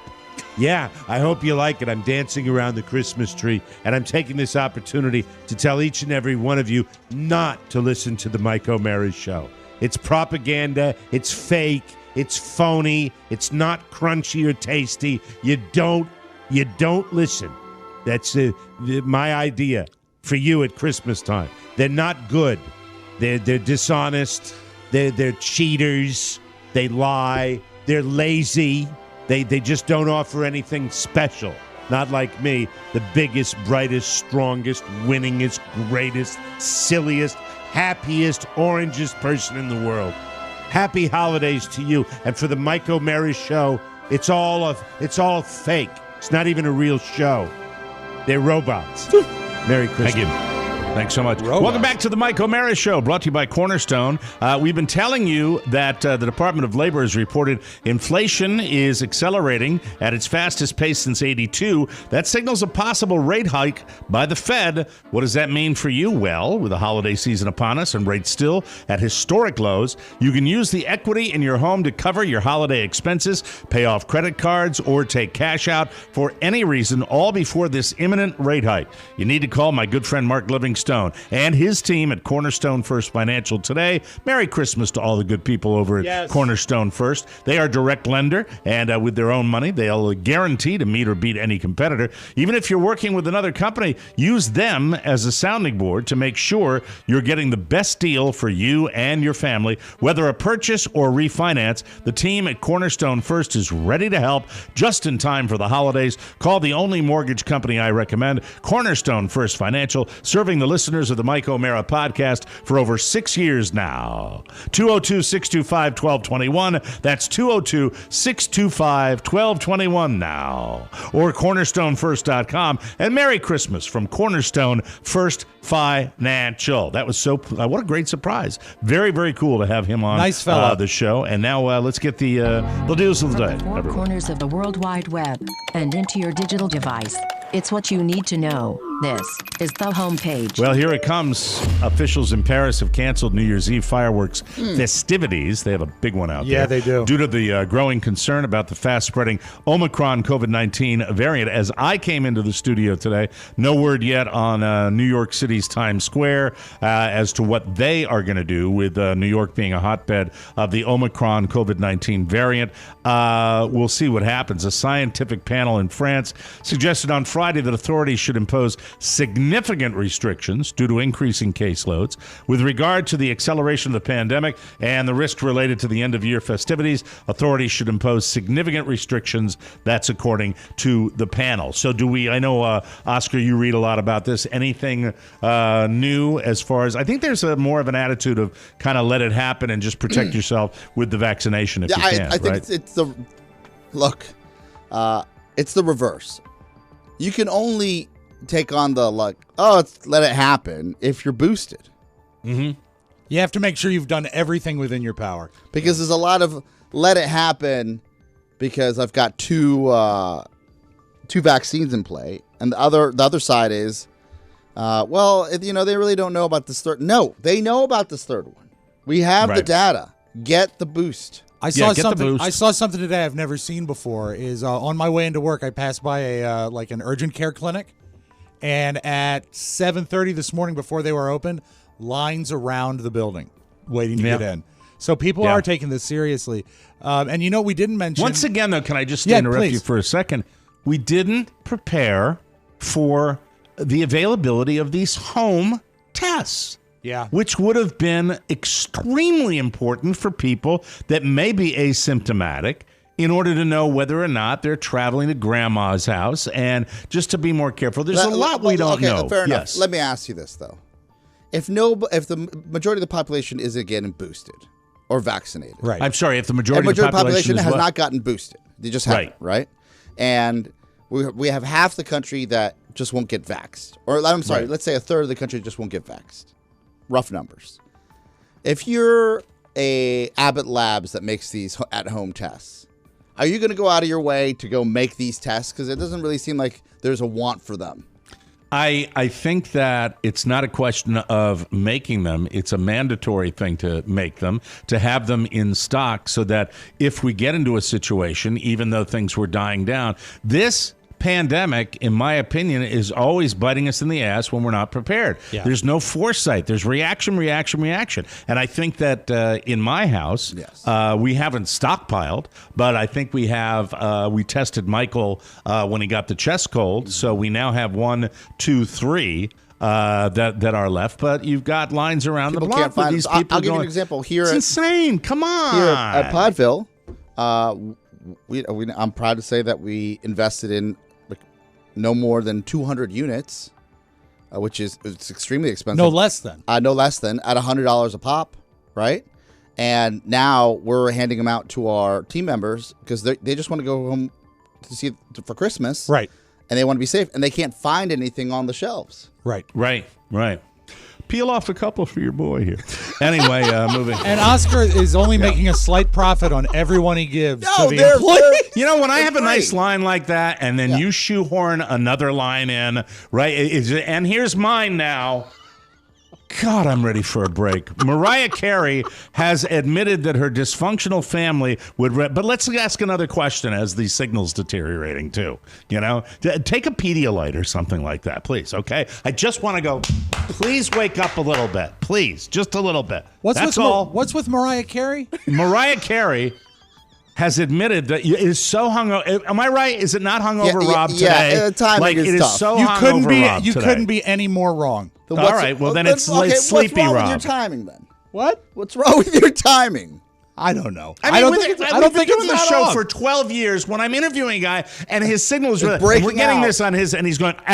Yeah, I hope you like it. I'm dancing around the Christmas tree, and I'm taking this opportunity to tell each and every one of you not to listen to the Mike O'Mara Show. It's propaganda. It's fake. It's phony. It's not crunchy or tasty. You don't listen. That's my idea for you at Christmas time. They're not good. They're dishonest. They're cheaters. They lie. They're lazy. They just don't offer anything special. Not like me, the biggest, brightest, strongest, winningest, greatest, silliest, happiest, orangest person in the world. Happy holidays to you. And for the Mike O'Mara Show, it's all fake. It's not even a real show. They're robots. Merry Christmas. Thank you. Thanks so much. Welcome back to the Mike O'Mara Show, brought to you by Cornerstone. We've been telling you that the Department of Labor has reported inflation is accelerating at its fastest pace since '82. That signals a possible rate hike by the Fed. What does that mean for you? Well, with the holiday season upon us and rates still at historic lows, you can use the equity in your home to cover your holiday expenses, pay off credit cards, or take cash out for any reason, all before this imminent rate hike. You need to call my good friend Mark Livingstone and his team at Cornerstone First Financial today. Merry Christmas to all the good people over at Cornerstone First. They are a direct lender, and with their own money, they'll guarantee to meet or beat any competitor. Even if you're working with another company, use them as a sounding board to make sure you're getting the best deal for you and your family. Whether a purchase or refinance, the team at Cornerstone First is ready to help just in time for the holidays. Call the only mortgage company I recommend, Cornerstone First Financial, serving the listeners of the Mike O'Mara podcast for over 6 years now. 202-625-1221. That's 202-625-1221 now. Or cornerstonefirst.com. And Merry Christmas from Cornerstone First Financial. That was so, what a great surprise. Very, very cool to have him on the show. And now let's get the deals of the day. From the four corners of the World Wide Web and into your digital device. It's what you need to know. This is the homepage. Well, here it comes. Officials in Paris have canceled New Year's Eve fireworks festivities. They have a big one out there. Yeah, they do. Due to the growing concern about the fast-spreading Omicron COVID-19 variant. As I came into the studio today, no word yet on New York City's Times Square as to what they are going to do with New York being a hotbed of the Omicron COVID-19 variant. We'll see what happens. A scientific panel in France suggested on Friday that authorities should impose significant restrictions due to increasing caseloads. With regard to the acceleration of the pandemic and the risk related to the end-of-year festivities, authorities should impose significant restrictions. That's according to the panel. So I know, Oscar, you read a lot about this. Anything new as far as, I think there's more of an attitude of kind of let it happen and just protect yourself with the vaccination if you can, I think right? it's the reverse. You can only take on the let it happen if you're boosted. Mm-hmm. You have to make sure you've done everything within your power. Because there's a lot of let it happen because I've got two vaccines in play, and the other side is, they really don't know about this third. No, they know about this third one. We have the data. Get the boost. I saw something today I've never seen before. Is on my way into work, I passed by an urgent care clinic, and at 7:30 this morning, before they were open, lines around the building waiting to get in. So people are taking this seriously. And we didn't mention... Once again, though, can I just interrupt you for a second? We didn't prepare for the availability of these home tests. Yeah. Which would have been extremely important for people that may be asymptomatic in order to know whether or not they're traveling to grandma's house and just to be more careful. There's a lot we don't know. Fair enough. Let me ask you this, though. If the majority of the population isn't getting boosted or vaccinated. Right. I'm sorry, if the majority of the population has not gotten boosted. They just haven't, right? And we have half the country that just won't get vaxxed. Or I'm sorry, let's say a third of the country just won't get vaxxed. Rough numbers. If you're a Abbott Labs that makes these at-home tests, are you going to go out of your way to go make these tests? Because it doesn't really seem like there's a want for them. I think that it's not a question of making them. It's a mandatory thing to make them, to have them in stock so that if we get into a situation, even though things were dying down, this pandemic, in my opinion, is always biting us in the ass when we're not prepared. Yeah. There's no foresight. There's reaction. And I think that in my house, we haven't stockpiled, but I think we have. We tested Michael when he got the chest cold, so we now have 1, 2, 3 that are left. But you've got lines around people the block. Can't find these people I'll give you an example here. It's insane. Come on. Here at Podville, I'm proud to say that we invested in no more than 200 units, which is extremely expensive. No less than at $100 a pop, right? And now we're handing them out to our team members because they just want to go home to see it for Christmas, right? And they want to be safe, and they can't find anything on the shelves, right. Peel off a couple for your boy here. Anyway, moving. And Oscar is only making a slight profit on everyone he gives to the employee. You know, when I have a nice line like that, and then you shoehorn another line in, right? And here's mine now. God, I'm ready for a break. Mariah Carey has admitted that her dysfunctional family would... but let's ask another question as the signal's deteriorating, too. You know? Take a Pedialyte or something like that, please, okay? I just want to go, please wake up a little bit. Please, just a little bit. That's all. What's with Mariah Carey? Mariah Carey has admitted that it is so hungover. Am I right? Is it not hungover Rob today? Yeah, timing is tough. So hungover Rob you today. Couldn't be any more wrong. All right, well then it's sleepy What's wrong Rob. with your timing then? What? What's wrong with your timing? I don't know. I don't think it's doing the show for 12 years. When I'm interviewing a guy and his signal is really breaking we're getting out. this on his, and he's going, I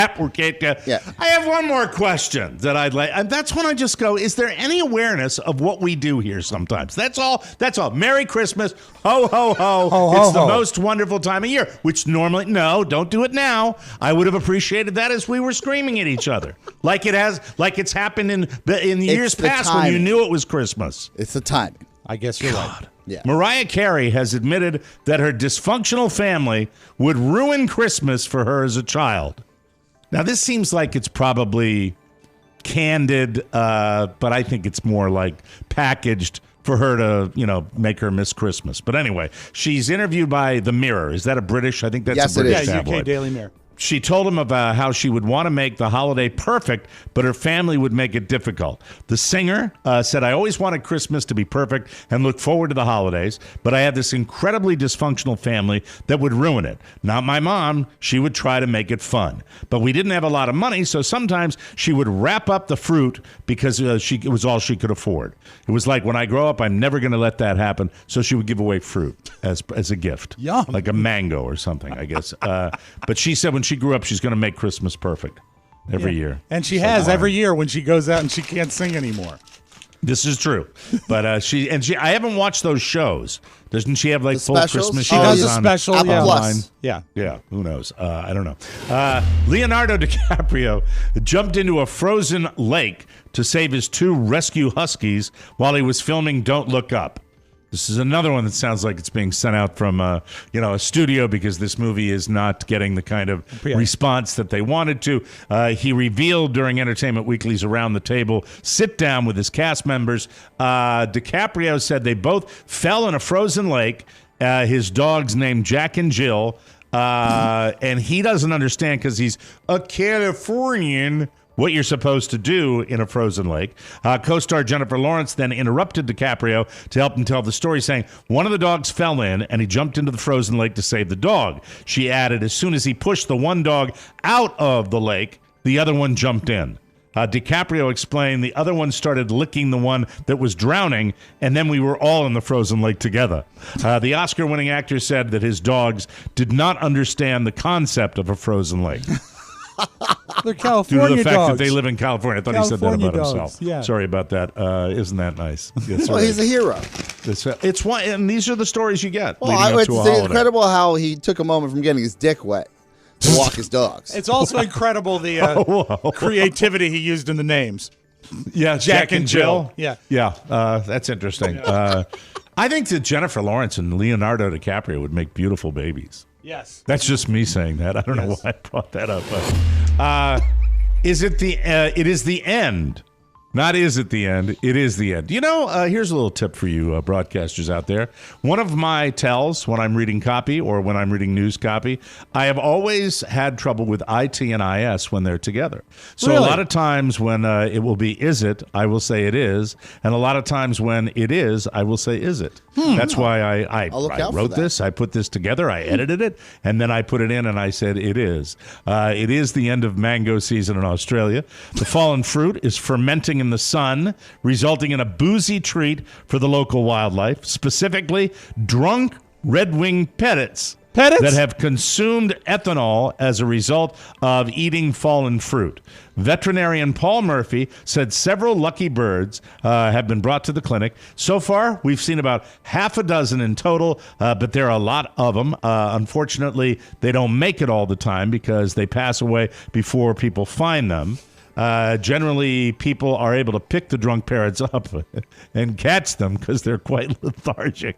have one more question that I'd like. And that's when I just go, is there any awareness of what we do here sometimes? That's all. Merry Christmas. Ho, ho, ho. It's the most wonderful time of year, which normally, no, don't do it now. I would have appreciated that as we were screaming at each other. Like it's happened in years past when you knew it was Christmas. It's the timing. I guess you're right. Yeah. Mariah Carey has admitted that her dysfunctional family would ruin Christmas for her as a child. Now, this seems like it's probably candid, but I think it's more like packaged for her to, make her miss Christmas. But anyway, she's interviewed by The Mirror. Is that a British? I think that's a British tabloid. UK Daily Mirror. She told him about how she would want to make the holiday perfect, but her family would make it difficult. The singer said, I always wanted Christmas to be perfect and look forward to the holidays, but I had this incredibly dysfunctional family that would ruin it. Not my mom. She would try to make it fun. But we didn't have a lot of money, so sometimes she would wrap up the fruit because it was all she could afford. It was like, when I grow up, I'm never going to let that happen, so she would give away fruit as a gift. Yum. Like a mango or something, I guess. But she said when she grew up, she's going to make Christmas perfect every year. And she has every year when she goes out and she can't sing anymore. This is true. But I haven't watched those shows. Doesn't she have like full Christmas shows? She does a special. Online? Yeah. Yeah. Who knows? I don't know. Leonardo DiCaprio jumped into a frozen lake to save his 2 rescue huskies while he was filming Don't Look Up. This is another one that sounds like it's being sent out from a studio because this movie is not getting the kind of response that they wanted to. He revealed during Entertainment Weekly's Around the Table sit down with his cast members. DiCaprio said they both fell in a frozen lake. His dog's named Jack and Jill, and he doesn't understand because he's a Californian what you're supposed to do in a frozen lake. Co-star Jennifer Lawrence then interrupted DiCaprio to help him tell the story, saying one of the dogs fell in and he jumped into the frozen lake to save the dog. She added, as soon as he pushed the one dog out of the lake, the other one jumped in. DiCaprio explained the other one started licking the one that was drowning, and then we were all in the frozen lake together. The Oscar-winning actor said that his dogs did not understand the concept of a frozen lake. They're California due to the fact dogs. that they live in California. I thought California he said that about dogs. himself. Yeah. Sorry about that. Isn't that nice? Yes, Well, he's a hero. It's one, and these are the stories you get. Well, leading up it's to a holiday. incredible how he took a moment from getting his dick wet to walk his dogs. It's also incredible the creativity he used in the names. Yeah, Jack and Jill. Yeah. That's interesting. I think that Jennifer Lawrence and Leonardo DiCaprio would make beautiful babies. Yes. That's just me saying that. I don't know why I brought that up. But, it is the end. Not is it the end. It is the end. Here's a little tip for you broadcasters out there. One of my tells when I'm reading copy or when I'm reading news copy, I have always had trouble with IT and IS when they're together. So Really? a lot of times when it will be is it, I will say it is. And a lot of times when it is, I will say is it. That's why I wrote this. I put this together. I edited it. And then I put it in and I said it is. It is the end of mango season in Australia. The fallen fruit is fermenting in the sun, resulting in a boozy treat for the local wildlife, specifically drunk red-winged parrots that have consumed ethanol as a result of eating fallen fruit. Veterinarian Paul Murphy said several lucky birds have been brought to the clinic. So far, we've seen about half a dozen in total, but there are a lot of them. Unfortunately, they don't make it all the time because they pass away before people find them. Generally, people are able to pick the drunk parrots up and catch them because they're quite lethargic.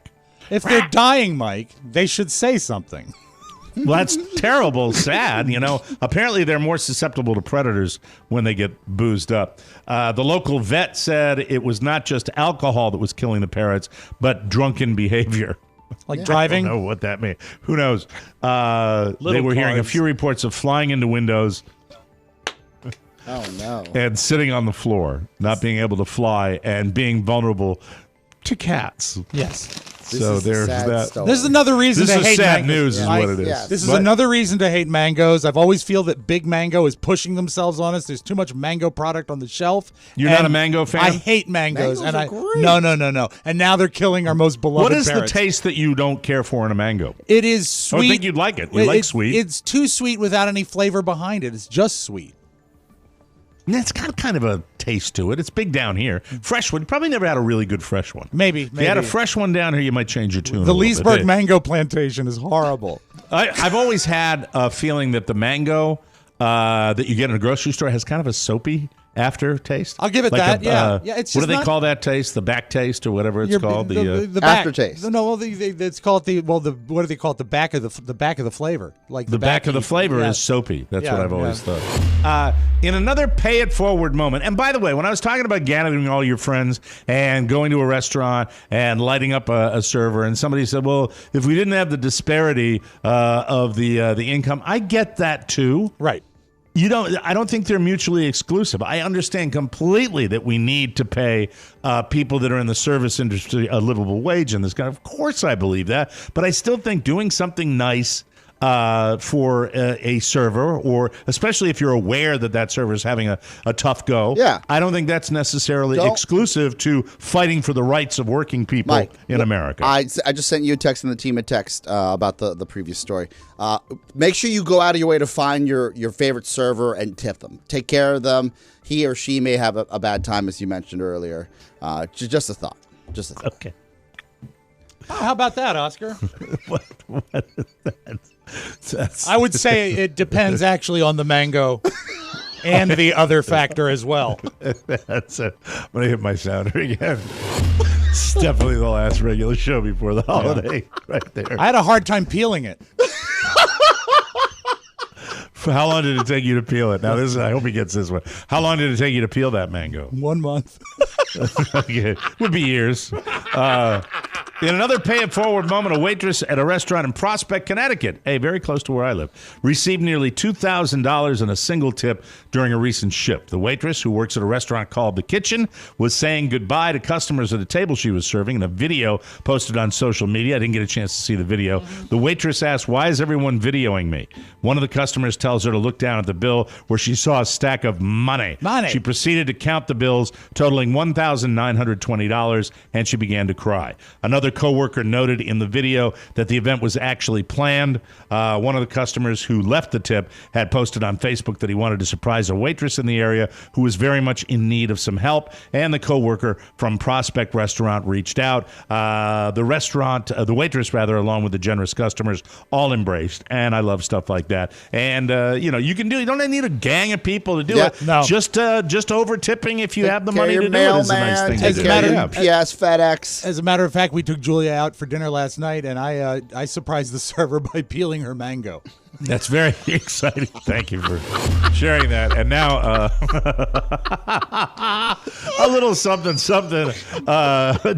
If they're dying, Mike, they should say something. Well, that's terrible, sad. Apparently they're more susceptible to predators when they get boozed up. The local vet said it was not just alcohol that was killing the parrots, but drunken behavior. Like driving? I don't know what that means. Who knows? They were hearing a few reports of flying into windows. Oh, no. And sitting on the floor, not being able to fly, and being vulnerable to cats. Yes. So there's that. This is another reason to hate This is sad mangoes. news is what it is. This is another reason to hate mangoes. I've always feel that Big Mango is pushing themselves on us. There's too much mango product on the shelf. You're not a mango fan? I hate mangoes. Mangoes are great. No. And now they're killing our most beloved What is parrots. the taste that you don't care for in a mango? It is sweet. I don't think you'd like it. You like sweet. It's too sweet without any flavor behind it. It's just sweet. It's got kind of a taste to it. It's big down here. Fresh one. You probably never had a really good fresh one. Maybe. If you had a fresh one down here, you might change your tune. The a little Leesburg bit. mango plantation is horrible. I've always had a feeling that the mango that you get in a grocery store has kind of a soapy aftertaste. I'll give it that. Yeah. It's what just do they call that taste? The back taste or whatever it's called. The back, aftertaste. No, it's called what do they call it? The back of the flavor. Like the back of the flavor is soapy. That's what I've always thought. In another pay it forward moment, and by the way, when I was talking about gathering all your friends and going to a restaurant and lighting up a server, and somebody said, "Well, if we didn't have the disparity of the income," I get that too. Right. I don't think they're mutually exclusive. I understand completely that we need to pay people that are in the service industry a livable wage in this kind. Of course, I believe that, but I still think doing something nice for a server, or especially if you're aware that server is having a tough go. Yeah. I don't think that's necessarily exclusive to fighting for the rights of working people in America. I just sent you a text in the team a text about the previous story. Make sure you go out of your way to find your favorite server and tip them. Take care of them. He or she may have a bad time, as you mentioned earlier. Just a thought. Just a thought. Okay. How about that, Oscar? What is that? I would say it depends actually on the mango and the other factor as well. That's it. I'm going to hit my sounder again. It's definitely the last regular show before the holiday, right there. I had a hard time peeling it. How long did it take you to peel it? Now, I hope he gets this one. How long did it take you to peel that mango? 1 month. Okay. Would be years. In another pay-it-forward moment, a waitress at a restaurant in Prospect, Connecticut, very close to where I live, received nearly $2,000 in a single tip during a recent shift. The waitress, who works at a restaurant called The Kitchen, was saying goodbye to customers at a table she was serving in a video posted on social media. I didn't get a chance to see the video. The waitress asked, "Why is everyone videoing me?" One of the customers tells her to look down at the bill where she saw a stack of money. She proceeded to count the bills, totaling $1,920, and she began to cry. Another coworker noted in the video that the event was actually planned. One of the customers who left the tip had posted on Facebook that he wanted to surprise a waitress in the area who was very much in need of some help, and the coworker from Prospect Restaurant reached out. The waitress, along with the generous customers, all embraced, and I love stuff like that. And you can do. You don't need a gang of people to do it. No. Just over tipping if you have the money to do it is a nice thing to do. UPS, FedEx. As a matter of fact, we took Julia out for dinner last night, and I surprised the server by peeling her mango. That's very exciting. Thank you for sharing that. And now a little something.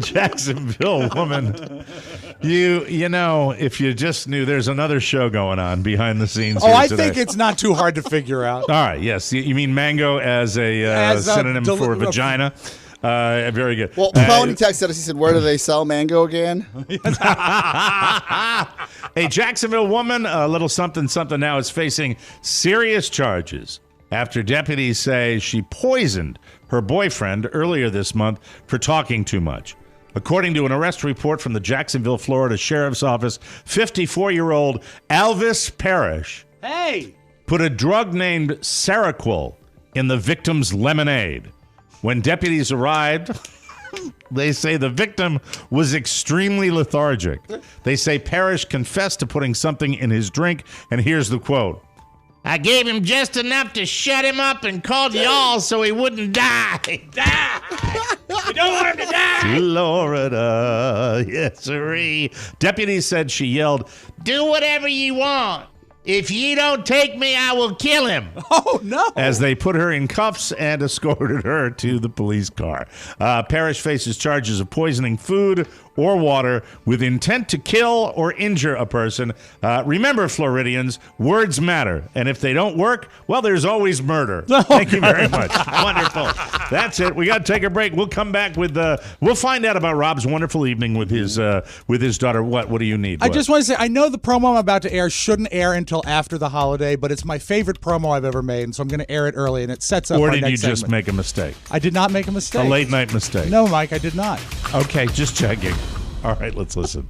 Jacksonville woman. You know, if you just knew, there's another show going on behind the scenes. Oh, here I today. think it's not too hard to figure out. All right. Yes, you mean mango as a synonym for vagina. Very good. Well, Pony texted us. He said, "Where do they sell mango again?" A Jacksonville woman, a little something now, is facing serious charges after deputies say she poisoned her boyfriend earlier this month for talking too much. According to an arrest report from the Jacksonville, Florida Sheriff's Office, 54-year-old Alvis Parrish put a drug named Seroquel in the victim's lemonade. When deputies arrived, they say the victim was extremely lethargic. They say Parrish confessed to putting something in his drink, and here's the quote. "I gave him just enough to shut him up and called y'all so he wouldn't die." We don't want him to die. Florida, yes, sirree. Deputies said she yelled, "Do whatever you want. If you don't take me, I will kill him." Oh, no. As they put her in cuffs and escorted her to the police car. Parrish faces charges of poisoning food or water with intent to kill or injure a person. Remember, Floridians, words matter. And if they don't work, well, there's always murder. Thank you very much. Wonderful. That's it. We got to take a break. We'll come back with, we'll find out about Robb's wonderful evening with his daughter. What do you need? I just want to say, I know the promo I'm about to air shouldn't air until after the holiday, but it's my favorite promo I've ever made, and so I'm going to air it early, and it sets up our next segment. Or did you just make a mistake? I did not make a mistake. A late night mistake? No, Mike, I did not. Okay, just checking. All right, let's listen.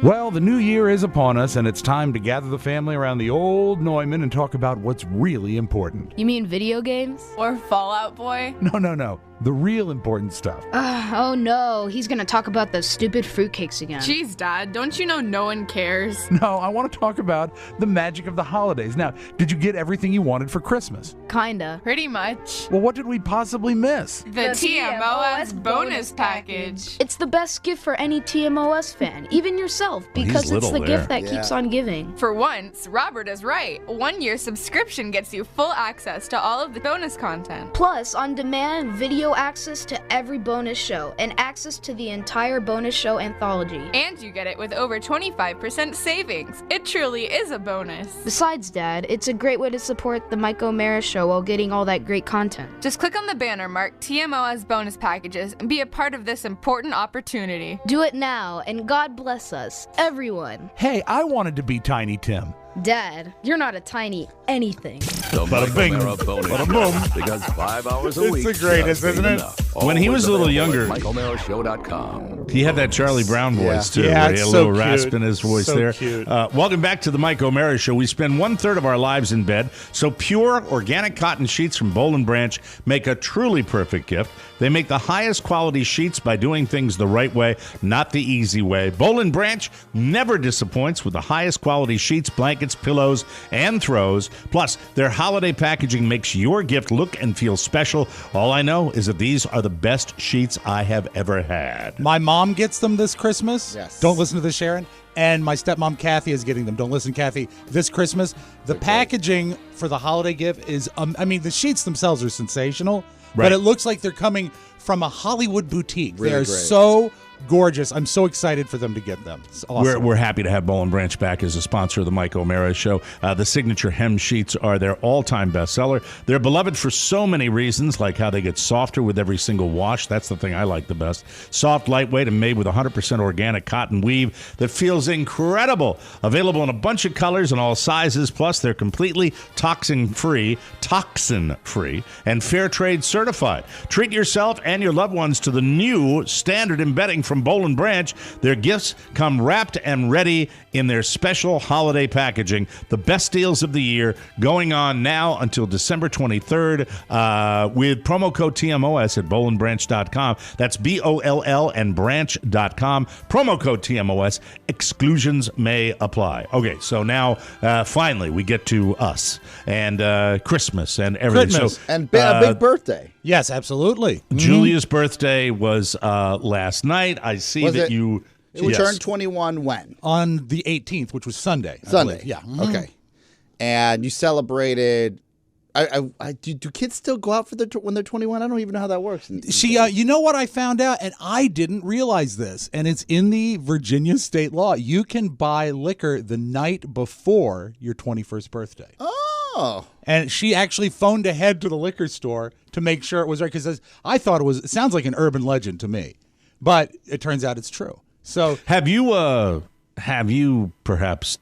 Well, the new year is upon us, and it's time to gather the family around the old Neumann and talk about what's really important. You mean video games? Or Fall Out Boy? No. The real important stuff. Oh no, he's gonna talk about those stupid fruitcakes again. Jeez, Dad, don't you know no one cares? No, I want to talk about the magic of the holidays. Now, did you get everything you wanted for Christmas? Kinda. Pretty much. Well, what did we possibly miss? The TMOS bonus package. It's the best gift for any TMOS fan, even yourself, because it's the gift that keeps on giving. For once, Robert is right. 1 year subscription gets you full access to all of the bonus content. Plus, on-demand video access to every bonus show and access to the entire bonus show anthology. And you get it with over 25% savings. It truly is a bonus. Besides, Dad, it's a great way to support the Mike O'Mara Show while getting all that great content. Just click on the banner marked TMOS bonus packages and be a part of this important opportunity. Do it now, and God bless us, everyone. Hey, I wanted to be Tiny Tim. Dad, you're not a tiny anything. The Mike O'Mara bonus show, because 5 hours a week. It's the greatest, isn't it? When he was a little younger, MikeO'MaraShow.com. he had that Charlie Brown voice, too. Yeah, where he had a it's little so rasp cute. in his voice So there. cute. Welcome back to the Mike O'Mara Show. We spend 1/3 of our lives in bed, so pure organic cotton sheets from Boll and Branch make a truly perfect gift. They make the highest quality sheets by doing things the right way, not the easy way. Boll and Branch never disappoints with the highest quality sheets, blankets, pillows, and throws. Plus, their holiday packaging makes your gift look and feel special. All I know is that these are the best sheets I have ever had. My mom gets them this Christmas. Yes. Don't listen to this, Sharon. And my stepmom, Kathy, is getting them. Don't listen, Kathy. This Christmas, the packaging for the holiday gift is, the sheets themselves are sensational, Right. but it looks like they're coming from a Hollywood boutique. Really They're great. so gorgeous. I'm so excited for them to get them. It's awesome. We're happy to have Boll and Branch back as a sponsor of the Mike O'Mara Show. The signature hem sheets are their all-time bestseller. They're beloved for so many reasons, like how they get softer with every single wash. That's the thing I like the best. Soft, lightweight, and made with 100% organic cotton weave that feels incredible. Available in a bunch of colors and all sizes. Plus, they're completely toxin-free, and fair trade certified. Treat yourself and your loved ones to the new standard embedding from Boll and Branch. Their gifts come wrapped and ready in their special holiday packaging. The best deals of the year going on now until December 23rd with promo code TMOS at bollandbranch.com. That's BOLL and branch.com. Promo code TMOS. Exclusions may apply. Okay, so now finally we get to us and Christmas and everything. Christmas. So, And a big birthday. Yes, absolutely. Julia's birthday was last night. I see Was that it? you We turned 21 when? On the 18th, which was Sunday. I Sunday. believe. Yeah. Okay. And you celebrated. Do kids still go out when they're 21? I don't even know how that works. You know what I found out, and I didn't realize this, and it's in the Virginia state law. You can buy liquor the night before your 21st birthday. Oh. And she actually phoned ahead to the liquor store to make sure it was right, because I thought it sounds like an urban legend to me, but it turns out it's true. So have you perhaps,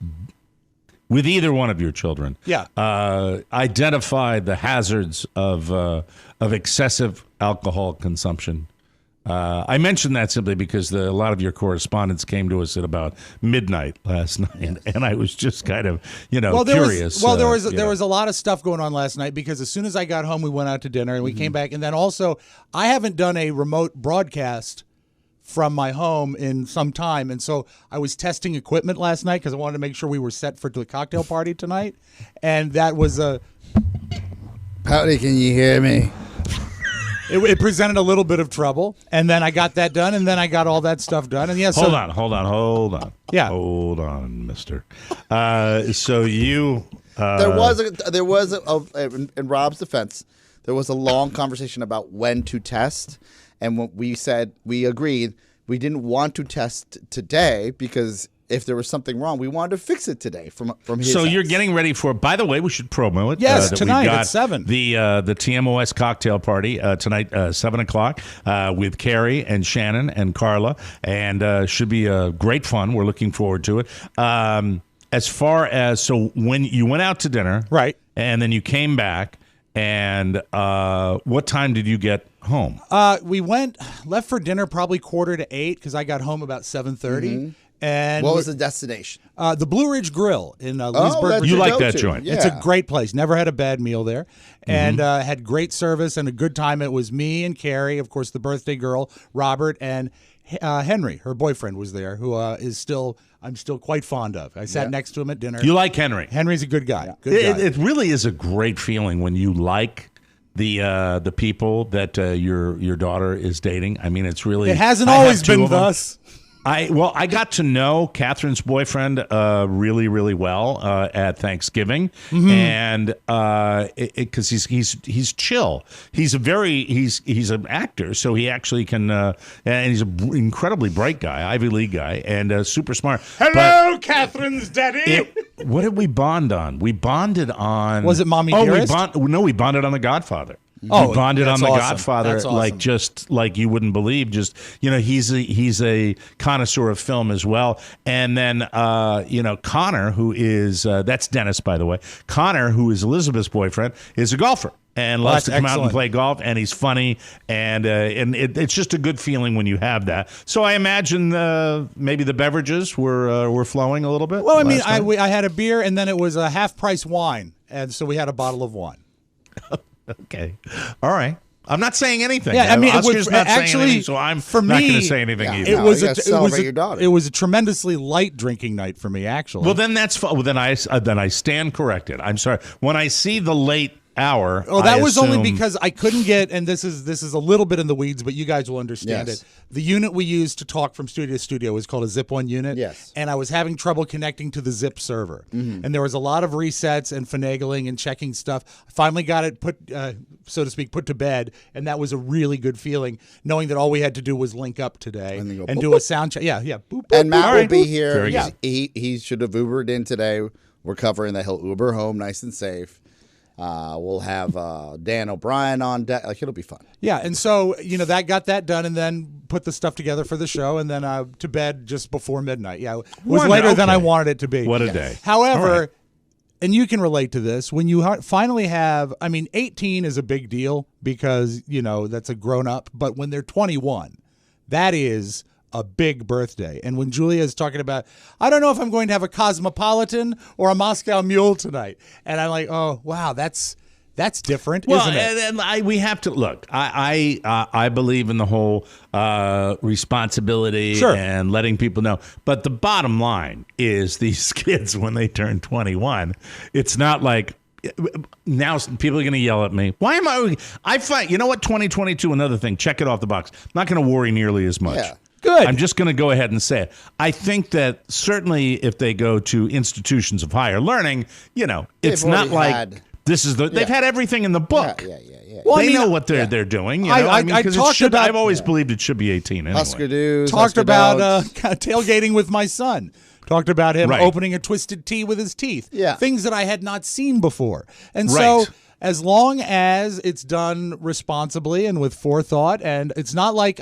with either one of your children, identified the hazards of excessive alcohol consumption? I mentioned that simply because a lot of your correspondents came to us at about midnight last night, and I was just kind of, curious. There was a lot of stuff going on last night, because as soon as I got home, we went out to dinner and we came back, and then also I haven't done a remote broadcast from my home in some time, and so I was testing equipment last night because I wanted to make sure we were set for the cocktail party tonight, and that was a. Pouty, can you hear me? It presented a little bit of trouble, and then I got that done, and then I got all that stuff done, and Hold on. Yeah. Hold on, mister. So you... there was in Rob's defense, there was a long conversation about when to test, and what we said, we agreed we didn't want to test today because if there was something wrong, we wanted to fix it today from his So you're house. getting ready for, by the way, we should promo it. Yes, that tonight we've got at 7. The TMOS cocktail party tonight, 7 o'clock, with Carrie and Shannon and Carla, and should be great fun. We're looking forward to it. As far as, so when you went out to dinner, right, and then you came back, and what time did you get home? We left for dinner probably 7:45 because I got home about 7:30. And what was the destination? The Blue Ridge Grill in Leesburg. You like that joint? Yeah. It's a great place. Never had a bad meal there, and had great service and a good time. It was me and Carrie, of course, the birthday girl, Robert, and Henry, her boyfriend, was there, who I'm still quite fond of. I sat next to him at dinner. You like Henry? Henry's a good guy. Yeah. Good guy. It really is a great feeling when you like the people that your daughter is dating. I mean, it's really. It hasn't always been thus. I got to know Catherine's boyfriend really, really well at Thanksgiving, and because he's chill. He's an actor, so he actually can, and he's an incredibly bright guy, Ivy League guy, and super smart. Hello, Catherine's daddy. What did we bond on? We bonded on. Was it Mommy Dearest? We bonded on The Godfather. Oh, we bonded on The awesome. Godfather, That's awesome. like you wouldn't believe. Just he's a connoisseur of film as well. And then Connor, who is that's Dennis, by the way. Connor, who is Elizabeth's boyfriend, is a golfer and loves to come out and play golf. And he's funny, and it's just a good feeling when you have that. So I imagine maybe the beverages were flowing a little bit. Well, I mean, I had a beer, and then it was a half price wine, and so we had a bottle of wine. Okay. All right. I'm not saying anything. Yeah, I mean, Oscar's it was not saying actually anything, so I'm for not me, going to say anything either. You gotta celebrate your daughter. It was a tremendously light drinking night for me, actually. Well, then that's fine. Well, then I stand corrected. I'm sorry. When I see the late hour, oh, that I was assume, only because I couldn't get, and this is a little bit in the weeds, but you guys will understand Yes. it. The unit we use to talk from studio to studio is called a Zip One unit. Yes. And I was having trouble connecting to the Zip server. And there was a lot of resets and finagling and checking stuff. I finally got it put, so to speak, put to bed, and that was a really good feeling, knowing that all we had to do was link up today And then go, and boop, do a boop. sound check. Yeah. Boop, boop, And Matt boop, will be boop. here. Very He's- good. He should have Ubered in today. We're covering that he'll Uber home nice and safe. We'll have Dan O'Brien on deck. Like, it'll be fun. Yeah, and so, that got that done, and then put the stuff together for the show, and then to bed just before midnight. Yeah, it was later than I wanted it to be. What a day. However, All right. and you can relate to this, when you finally have, 18 is a big deal because, that's a grown-up, but when they're 21, that is a big birthday. And when Julia is talking about, I don't know if I'm going to have a Cosmopolitan or a Moscow Mule tonight. And I'm like, oh, wow, that's different, isn't it? And we have to look. I believe in the whole responsibility and letting people know. But the bottom line is these kids, when they turn 21, it's not like now people are going to yell at me. Why am I find, you know what, 2022, another thing, check it off the box. I'm not going to worry nearly as much. Yeah. Good. I'm just going to go ahead and say it. I think that certainly if they go to institutions of higher learning, it's not like this is they've had everything in the book. Yeah. Well, they know what they're doing. I've always believed it should be 18 anyway. Husker Dudes. Talked Husker about Dogs. tailgating with my son. Talked about him Right. opening a Twisted Tea with his teeth. Yeah. Things that I had not seen before. And so Right. as long as it's done responsibly and with forethought, and it's not like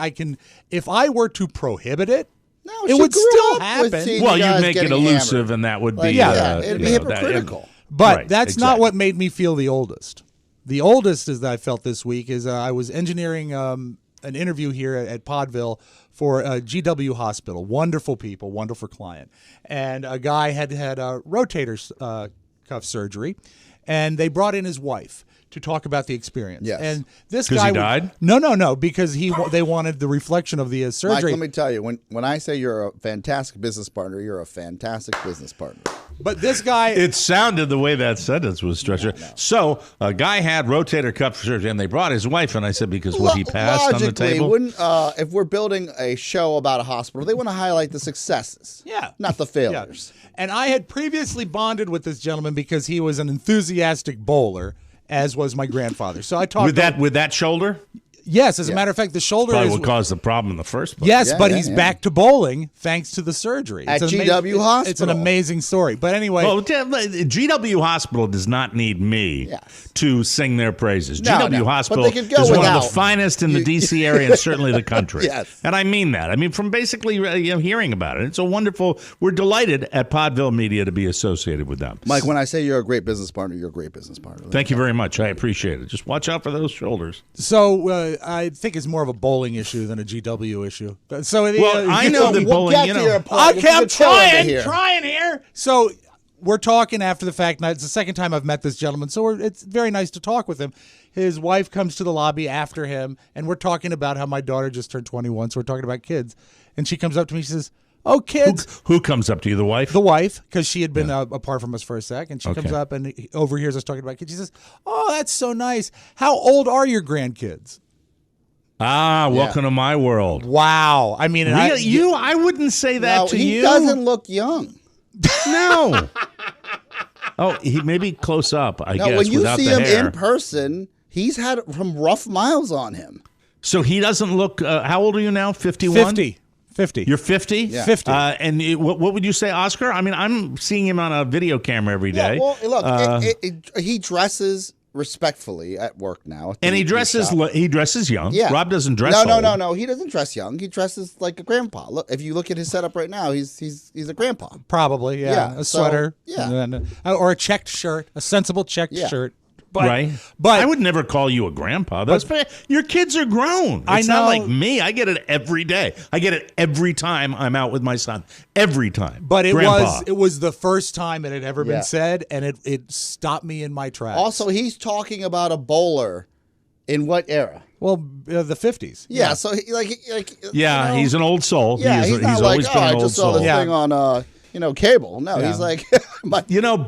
if I were to prohibit it, No, it she would grew still up with happen. seeing Well, you you'd guys make it getting elusive, hammered. and that would Like, be it'd be hypocritical. But Right, that's not exactly. what made me feel the oldest. The oldest is that I felt this week is I was engineering an interview here at Podville for GW Hospital. Wonderful people, wonderful client. And a guy had a rotator cuff surgery, and they brought in his wife to talk about the experience. Yes. And this 'Cause guy he died? No, because they wanted the reflection of the Mike, surgery. let me tell you, when I say you're a fantastic business partner, you're a fantastic business partner. But this guy, It sounded the way that sentence was structured. So a guy had rotator cuff surgery, and they brought his wife, and I said, because what he passed on the Logically, table? wouldn't if we're building a show about a hospital, they want to highlight the successes, not the failures. And I had previously bonded with this gentleman because he was an enthusiastic bowler, as was my grandfather. So I talked with that shoulder? Yes, as a matter of fact, the shoulder Probably is what caused the problem in the first place. Yes, Yeah, but yeah, he's yeah. back to bowling thanks to the surgery. At It's an GW It's an Hospital. amazing story. But anyway, Well, GW Hospital does not need me Yes. to sing their praises. No, GW no. Hospital But they could go is one of without. the finest in the D.C. area and certainly the country. Yes. And I mean that. I mean, from basically hearing about it. It's a wonderful, we're delighted at Podville Media to be associated with them. Mike, when I say you're a great business partner, you're a great business partner. Thank you very much. I appreciate it. Just watch out for those shoulders. so I think it's more of a bowling issue than a GW issue. So I know that bowling, get to your point. Okay, I'm You're killing it trying here. So we're talking after the fact. Now, it's the second time I've met this gentleman, so it's very nice to talk with him. His wife comes to the lobby after him, and we're talking about how my daughter just turned 21, so we're talking about kids. And she comes up to me, she says, "Oh, kids." Who comes up to you, the wife? The wife, because she had been apart from us for a sec, and she Okay. comes up and overhears us talking about kids. She says, "Oh, that's so nice. How old are your grandkids?" Welcome to my world. Wow. I mean, Really? I wouldn't say that No, to he you. doesn't look young. No. He may be close up, I No, guess, when you without see the him hair. in person, he's had some rough miles on him. So he doesn't look, how old are you now? 51? 50. You're 50? Yeah. 50. What would you say, Oscar? I mean, I'm seeing him on a video camera every day. Yeah, well, look, he dresses respectfully at work now. And he dresses young. Yeah. Rob doesn't dress No, old. no. He doesn't dress young. He dresses like a grandpa. Look, if you look at his setup right now, he's a grandpa. Probably, yeah. Yeah, A so, sweater. yeah. And then, or a checked shirt, a sensible checked Yeah. shirt. Right. But I would never call you a grandpa. Your kids are grown. I It's know. not like me. I get it every day. I get it every time I'm out with my son. Every time. But Grandpa. it was the first time it had ever Yeah. been said, and it stopped me in my tracks. Also, he's talking about a bowler In what era? Well, the 50s. Yeah, so yeah, he's an old soul. Yeah, he's not like, always been an I old just saw soul. this thing on cable. No, he's like,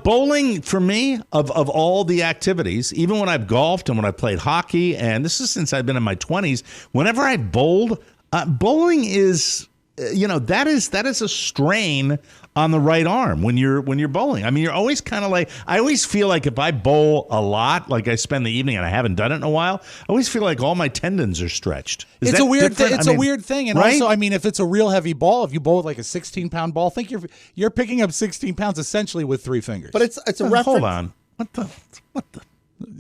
bowling for me, of all the activities, even when I've golfed and when I played hockey, and this is since I've been in my 20s, whenever I bowled, bowling is, that is a strain on the right arm when you're bowling. I mean, you're always kind of like, I always feel like if I bowl a lot, like I spend the evening and I haven't done it in a while, I always feel like all my tendons are stretched. It's a weird thing. It's a weird thing. And right? also, I mean, if it's a real heavy ball, if you bowl with like a 16-pound ball, think you're picking up 16 pounds essentially with 3 fingers. But it's a reference. Hold on. What the?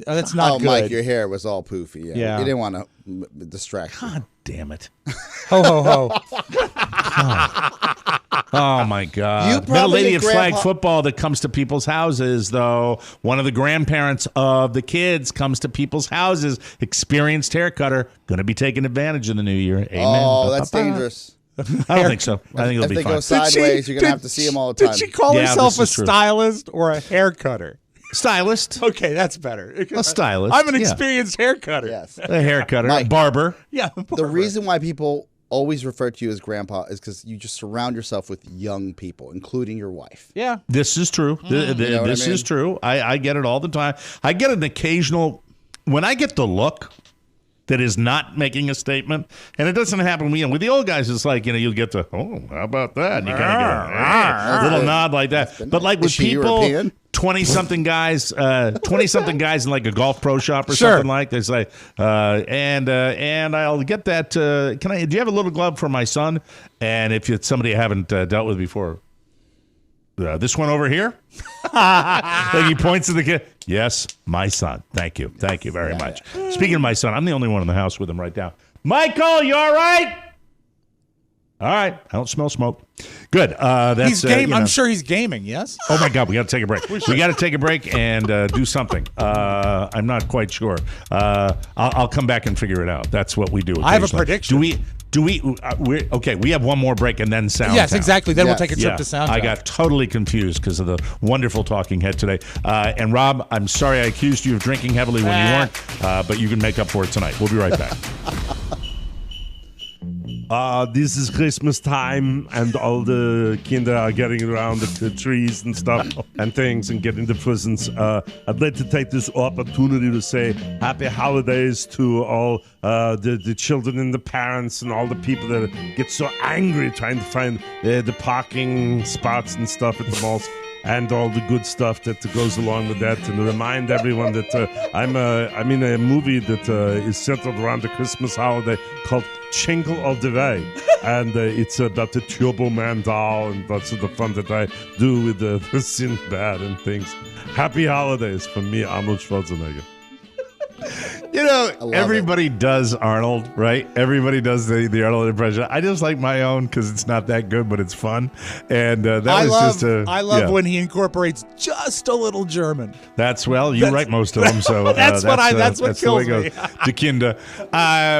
That's not good. Mike, your hair was all poofy. Yeah. You didn't want to distract you. God damn it. Ho, ho, ho. Oh, my God. Met a lady at flag football that comes to people's houses, though. One of the grandparents of the kids comes to people's houses. Experienced hair cutter. Going to be taking advantage in the new year. Amen. Oh, that's dangerous. I don't think so. I think it'll be fine. If they go sideways, you're going to have to see them all the time. Did she call herself a stylist or a hair cutter? Stylist. Okay, that's better. A stylist. I'm an experienced hair cutter. Yes. A hair cutter. Mike, barber. Yeah. Barber. The reason why people always refer to you as grandpa is because you just surround yourself with young people, including your wife. Yeah. This is true. This is true. I get it all the time. I get an occasional, when I get the look that is not making a statement, and it doesn't happen with the old guys. It's like, you'll get to, oh, how about that? And you kind of get a little nod like that. But like with people, 20-something guys in like a golf pro shop or something like this, like, and I'll get that. Do you have a little glove for my son? And if it's somebody I haven't dealt with before, this one over here. Like he points to the kid. Yes, my son. Thank you very much. Yeah. Speaking of my son, I'm the only one in the house with him right now. Michael, you all right? All right. I don't smell smoke. Good. That's he's I'm sure he's gaming. Yes. Oh my God, we got to take a break. We got to take a break and do something. I'm not quite sure. I'll come back and figure it out. That's what we do. I have a prediction. Do we? Okay, we have one more break and then Soundtown. Yes, exactly. Then we'll take a trip to Soundtown. I got totally confused because of the wonderful talking head today. And Rob, I'm sorry I accused you of drinking heavily when you weren't, but you can make up for it tonight. We'll be right back. This is Christmas time, and all the kinder are getting around the trees and stuff and things and getting the presents. I'd like to take this opportunity to say happy holidays to all the children and the parents and all the people that get so angry trying to find the parking spots and stuff at the malls. And all the good stuff that goes along with that, and remind everyone that I'm in a movie that is centered around the Christmas holiday called Jingle All the Way, and it's about the Turbo Man doll and lots of the fun that I do with the Sinbad and things. Happy holidays from me, Arnold Schwarzenegger. Everybody does Arnold, right? Everybody does the Arnold impression. I just like my own because it's not that good, but it's fun. And I love when he incorporates just a little German. You write most of them, so that's what kills me. Dekinda.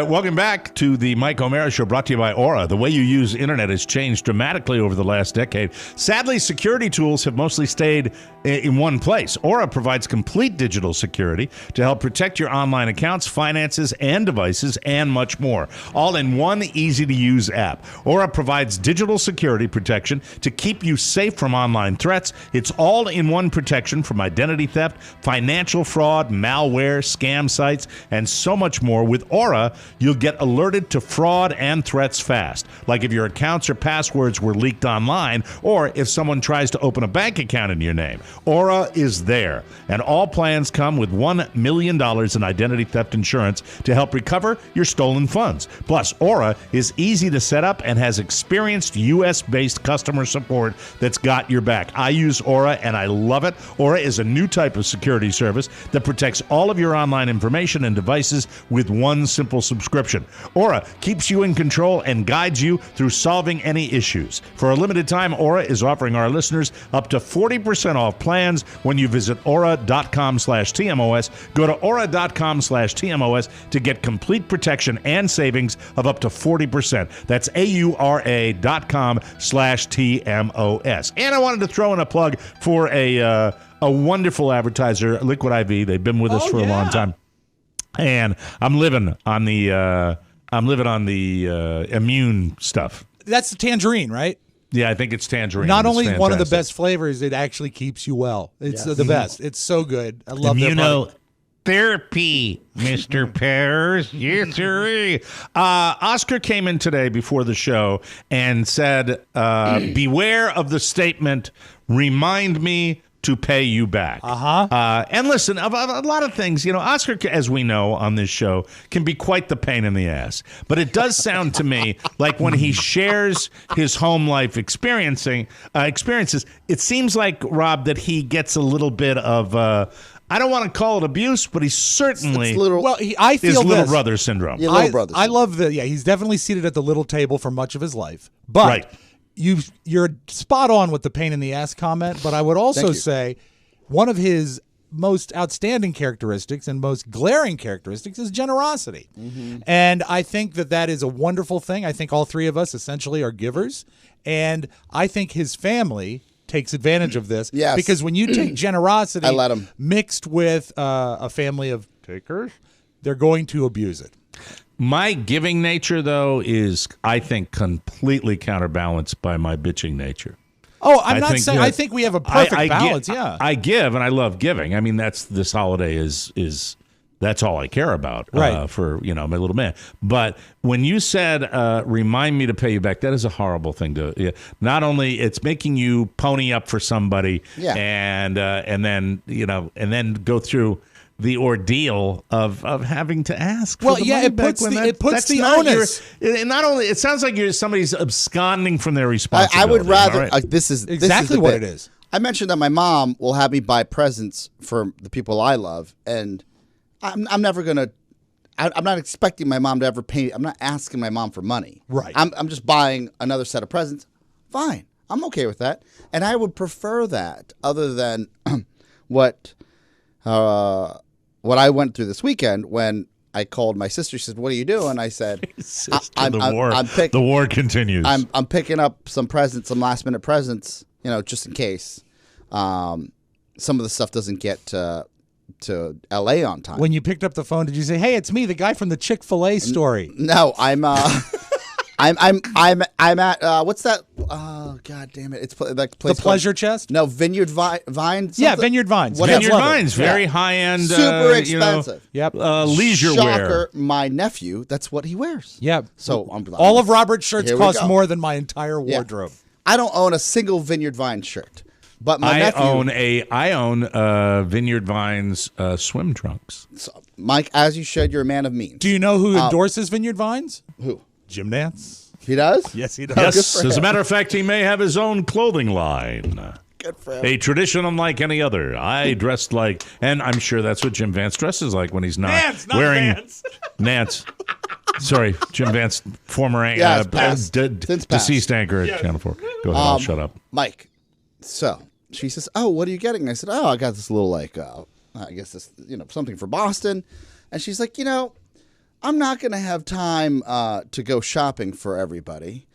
Welcome back to the Mike O'Mara Show, brought to you by Aura. The way you use internet has changed dramatically over the last decade. Sadly, security tools have mostly stayed in one place. Aura provides complete digital security to help protect your online accounts, finances, and devices, and much more, all in one easy-to-use app. Aura provides digital security protection to keep you safe from online threats. It's all-in-one protection from identity theft, financial fraud, malware, scam sites, and so much more. With Aura, you'll get alerted to fraud and threats fast, like if your accounts or passwords were leaked online, or if someone tries to open a bank account in your name. Aura is there, and all plans come with $1 million in identity theft insurance to help recover your stolen funds. Plus, Aura is easy to set up and has experienced U.S.-based customer support that's got your back. I use Aura, and I love it. Aura is a new type of security service that protects all of your online information and devices with one simple subscription. Aura keeps you in control and guides you through solving any issues. For a limited time, Aura is offering our listeners up to 40% off plans when you visit aura.com/TMOS. Go to aura.com/TMOS to get complete protection and savings of up to 40%. That's AURA.com/TMOS. And I wanted to throw in a plug for a wonderful advertiser, Liquid IV. They've been with us for a long time. and I'm living on the immune stuff. That's the tangerine, right? Yeah, I think it's tangerine. Not It's only one of the fantastic. best flavors, it actually keeps you well. It's the best. It's so good. I love their product. Immunotherapy, Mr. Pears. Yes, sir. Oscar came in today before the show and said, beware of the statement, remind me to pay you back. And listen, a lot of things, Oscar, as we know on this show, can be quite the pain in the ass. But it does sound to me like when he shares his home life experiences, it seems like, Rob, that he gets a little bit of, I don't want to call it abuse, but he's certainly I feel little this. brother syndrome. Yeah, little brother I love he's definitely seated at the little table for much of his life. But Right. you're spot on with the pain in the ass comment, but I would also say one of his most outstanding characteristics and most glaring characteristics is generosity. And I think that is a wonderful thing. I think all three of us essentially are givers, and I think his family takes advantage of this. Yes. Because when you take generosity I let 'em. mixed with a family of takers, they're going to abuse it. My giving nature, though, is, I think, completely counterbalanced by my bitching nature. Oh, I'm not saying. I think we have a perfect balance. Yeah, I give and I love giving. I mean, this holiday is that's all I care about, right? For my little man. But when you said remind me to pay you back, that is a horrible thing to. Not only it's making you pony up for somebody, and then go through the ordeal of having to ask. Well, for the yeah, money it back puts when the that's the not onus. Not only it sounds like somebody's absconding from their responsibility. I would rather. All right? This is exactly the what bit. it is. I mentioned that my mom will have me buy presents for the people I love, and I'm never gonna. I'm not expecting my mom to ever pay. I'm not asking my mom for money. Right. I'm just buying another set of presents. Fine. I'm okay with that, and I would prefer that other than what I went through this weekend when I called my sister. She said, "What are you doing?" I said, "The war continues." I'm picking up some presents, some last minute presents, just in case some of the stuff doesn't get to LA on time." When you picked up the phone, did you say, "Hey, it's me, the guy from the Chick-fil-A story"? No, I'm at what's that? Oh, God damn it! It's like place the Pleasure Chest. No, Vineyard Vines. Yeah, Vineyard Vines. Vineyard Vines, very high end, super expensive. Yep, leisure Shocker, wear. my nephew, that's what he wears. Yeah. So all of Robert's shirts cost more than my entire wardrobe. I don't own a single Vineyard Vines shirt, but my nephew. I own Vineyard Vines swim trunks. So, Mike, as you should, you're a man of means. Do you know who endorses Vineyard Vines? Who? Jim Nance. He does? Yes, he does. Yes, as a matter of fact, he may have his own clothing line. Good for him. A tradition unlike any other. I dressed like, and I'm sure that's what Jim Vance dresses like when he's not wearing Vance. Nance. Sorry, Jim Vance, former deceased anchor at Channel 4. Go ahead, I'll shut up. Mike, so she says, "Oh, what are you getting?" I said, "Oh, I got this little I guess this something for Boston," and she's like, I'm not going to have time to go shopping for everybody.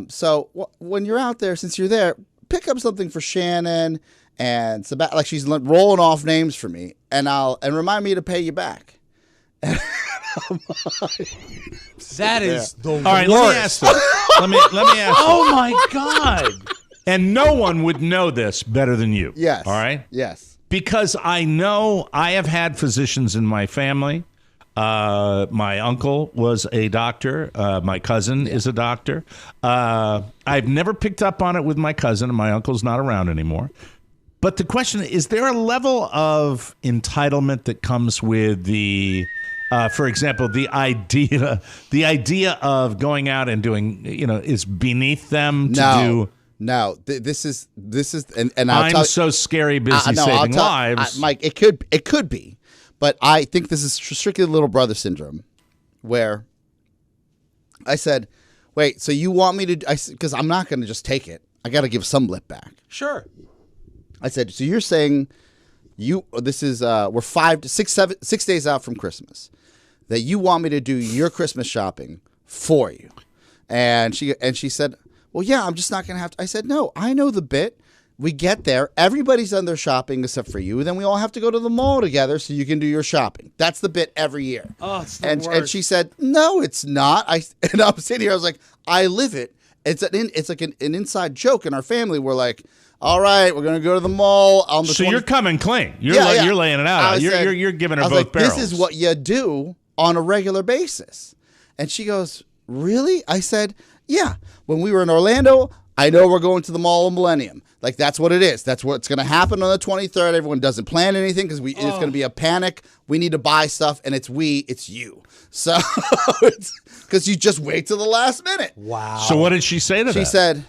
So when you're out there, since you're there, pick up something for Shannon and Sebastian. Like she's rolling off names for me, and remind me to pay you back. That is the worst. All right, let me ask this. Let me ask. Oh my God! And no one would know this better than you. Yes. All right. Yes. Because I know I have had physicians in my family. My uncle was a doctor. My cousin is a doctor. I've never picked up on it with my cousin, and my uncle's not around anymore. But the question is there a level of entitlement that comes with the, for example, the idea of going out and doing, is beneath them to do. No, this is, and I'm so scary busy saving lives. Mike, it could be. But I think this is strictly little brother syndrome, where I said, wait, so you want me to, because I'm not going to just take it. I got to give some lip back. Sure. I said, so you're saying this is, we're 6 days out from Christmas, that you want me to do your Christmas shopping for you. And she said, well, yeah, I'm just not going to have to. I said, no, I know the bit. we get there, everybody's done their shopping except for you. Then we all have to go to the mall together so you can do your shopping. That's the bit every year. Oh, it's the and worst. she said, no, it's not. And I'm sitting here, I was like, I live it. It's like an inside joke in our family. We're like, all right, we're gonna go to the mall on the. So 20th. you're coming clean. You're Yeah. laying it out. You're giving her I was both like, barrels. This is what you do on a regular basis. And she goes, really? I said, yeah. When we were in Orlando, I know we're going to the Mall of Millennium. Like, that's what it is. That's what's going to happen on the 23rd. Everyone doesn't plan anything because it's going to be a panic. We need to buy stuff, and it's you. So, because you just wait till the last minute. Wow. So what did she say to that? She said,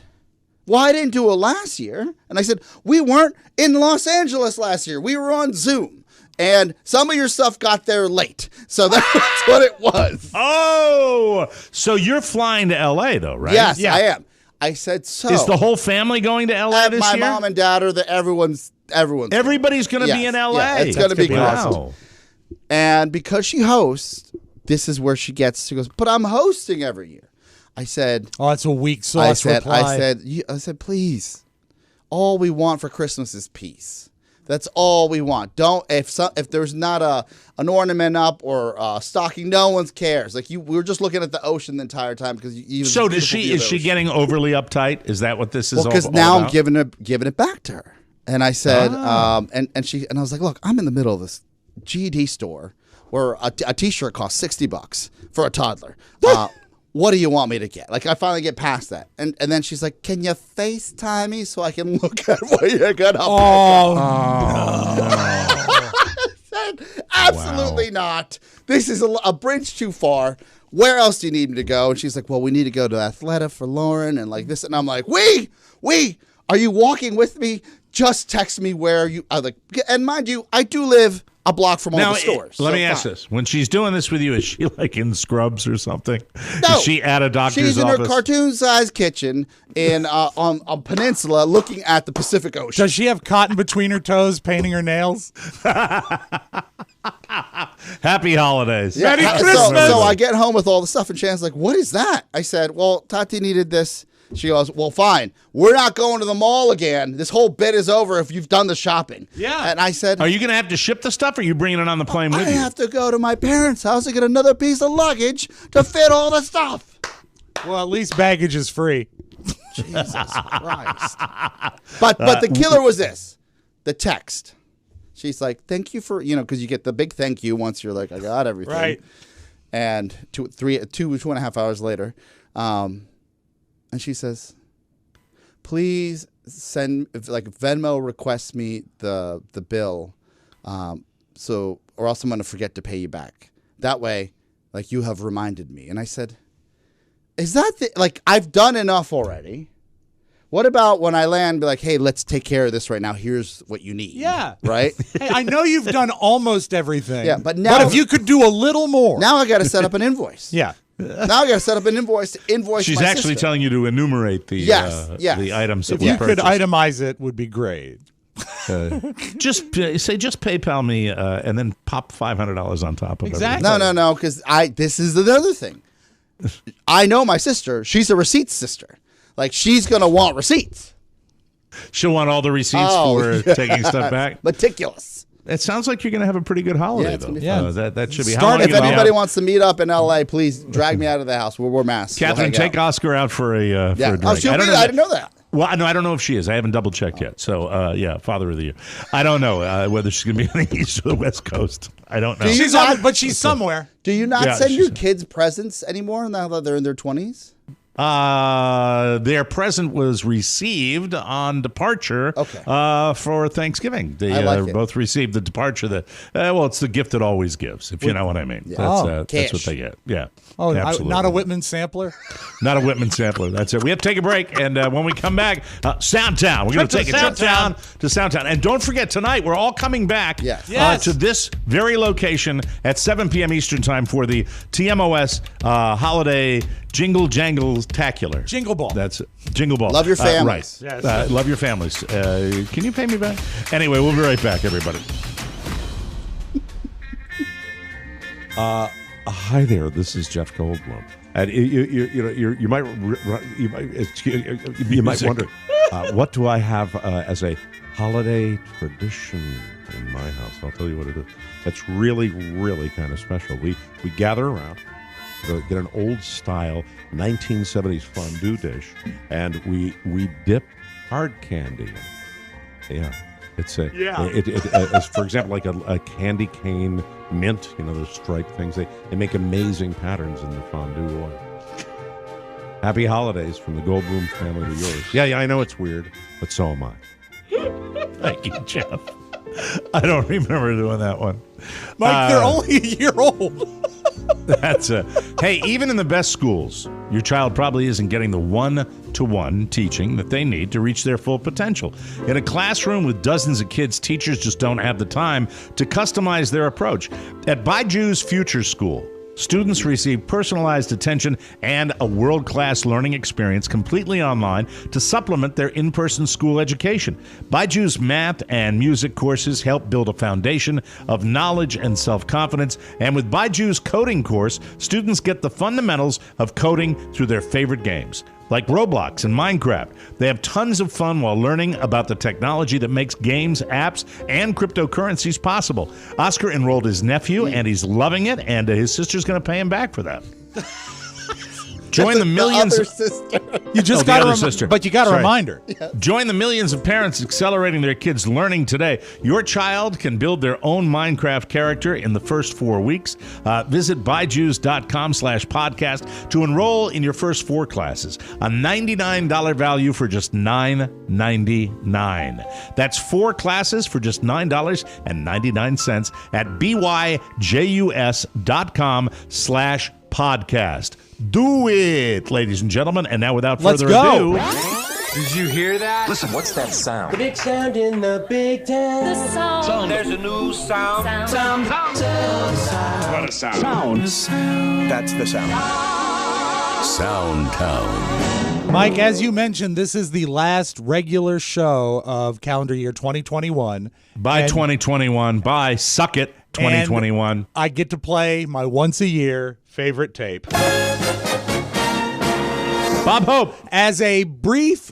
well, I didn't do it last year. And I said, we weren't in Los Angeles last year. We were on Zoom. And some of your stuff got there late. So that's what it was. Oh, so you're flying to L.A., though, right? Yes, I am. I said so. Is the whole family going to L.A. this my year? My mom and dad are everyone's. Everybody's going to be in L.A. Yeah, it's going to be awesome. Wow. And because she hosts, this is where she goes, but I'm hosting every year. I said, oh, that's a weak sauce reply. I said, please, all we want for Christmas is peace. That's all we want. If there's not an ornament up or a stocking, no one cares. Like we were just looking at the ocean the entire time because So is she getting overly uptight? Is that what this is? Well, because now I'm giving it back to her. And I said, and I was like, look, I'm in the middle of this GED store where a T-shirt costs $60 for a toddler. What do you want me to get? Like, I finally get past that. And then she's like, can you FaceTime me so I can look at what you're going to I said, absolutely not. This is a bridge too far. Where else do you need me to go? And she's like, well, we need to go to Athleta for Lauren and like this. And I'm like, are you walking with me? Just text me where you are. Like, and mind you, I do live a block from all the stores. Let me ask this. When she's doing this with you, is she like in scrubs or something? No. Is she at a doctor's office? She's in her cartoon-sized kitchen on a peninsula looking at the Pacific Ocean. Does she have cotton between her toes painting her nails? Happy holidays. Yeah. Merry Christmas. So I get home with all the stuff, and Shannon's like, what is that? I said, well, Tati needed this. She goes, well, fine. We're not going to the mall again. This whole bit is over if you've done the shopping. Yeah. And I said, are you going to have to ship the stuff, or are you bringing it on the plane with you? I have to go to my parents' house and get another piece of luggage to fit all the stuff. Well, at least baggage is free. Jesus Christ. But the killer was this, the text. She's like, thank you for, because you get the big thank you once you're like, I got everything. Right. And 2.5 hours later, and she says, please send, Venmo requests me the bill, or else I'm going to forget to pay you back. That way, you have reminded me. And I said, is that I've done enough already. What about when I land, be like, hey, let's take care of this right now. Here's what you need. Yeah. Right? Hey, I know you've done almost everything. Yeah, but now if you could do a little more. Now I got to set up an invoice. Yeah. Now I got to set up an invoice to invoice She's my actually sister. telling you to enumerate the the items that if we you purchased. could itemize it, would be great. Just PayPal me and then pop $500 on top of it. No, because this is another thing. I know my sister. She's a receipts sister. She's going to want receipts. She'll want all the receipts for taking stuff back. Meticulous. It sounds like you're going to have a pretty good holiday, though. That should be. How long if anybody wants to meet up in L.A., please drag me out of the house. We're masked. Catherine, take Oscar out for a drink. Oh, she'll be there. I didn't know that. Well, no, I don't know if she is. I haven't double checked yet. So, Father of the Year. I don't know whether she's going to be on the East or the West Coast. I don't know. But she's somewhere. Do you not send your kids presents anymore now that they're in their 20s? Their present was received on departure for Thanksgiving. They both received the departure. It's the gift that always gives, if you know what I mean. Yeah. That's what they get. Yeah. Oh, absolutely. not a Whitman sampler? Not a Whitman sampler. That's it. We have to take a break, and when we come back, Soundtown. We're going to take a trip down to Soundtown. And don't forget, tonight, we're all coming back to this very location at 7 p.m. Eastern Time for the TMOS Holiday Jingle Jangle-tacular. Jingle Ball. That's it. Jingle Ball. Love your families. Right. Yes. Love your families. Can you pay me back? Anyway, we'll be right back, everybody. Hi there. This is Jeff Goldblum. And you might wonder. What do I have as a holiday tradition in my house? I'll tell you what it is. That's really, really kind of special. We gather around, get an old-style 1970s fondue dish, and we dip hard candy in it. Yeah. It's for example, like a candy cane mint, those striped things. They make amazing patterns in the fondue oil. Happy holidays from the Goldblum family to yours. Yeah, I know it's weird, but so am I. Thank you, Jeff. I don't remember doing that one. Mike, they're only a year old. That's it. Hey, even in the best schools, your child probably isn't getting the one-to-one teaching that they need to reach their full potential. In a classroom with dozens of kids, teachers just don't have the time to customize their approach. At Byjus Future School, students receive personalized attention and a world-class learning experience completely online to supplement their in-person school education. Byjus math and music courses help build a foundation of knowledge and self-confidence. And with Byjus coding course, students get the fundamentals of coding through their favorite games, like Roblox and Minecraft. They have tons of fun while learning about the technology that makes games, apps, and cryptocurrencies possible. Oscar enrolled his nephew, and he's loving it, and his sister's going to pay him back for that. Join the millions. The other sister. You just got a sister, but you got a reminder. Yeah. Join the millions of parents accelerating their kids' learning today. Your child can build their own Minecraft character in the first 4 weeks. Visit byjus.com/podcast to enroll in your first 4 classes. A $99 value for just $9.99. That's 4 classes for just $9.99 at byjus.com/podcast. Do it, ladies and gentlemen. And now, without further ado, did you hear that? Listen, what's that sound? The big sound in the big town. The sound. There's a new sound. Sound. What a sound. Sound. That's the sound. Sound Town. Mike, as you mentioned, this is the last regular show of calendar year 2021. By 2021, by suck it 2021. I get to play my once-a-year favorite tape. Bob Hope. As a brief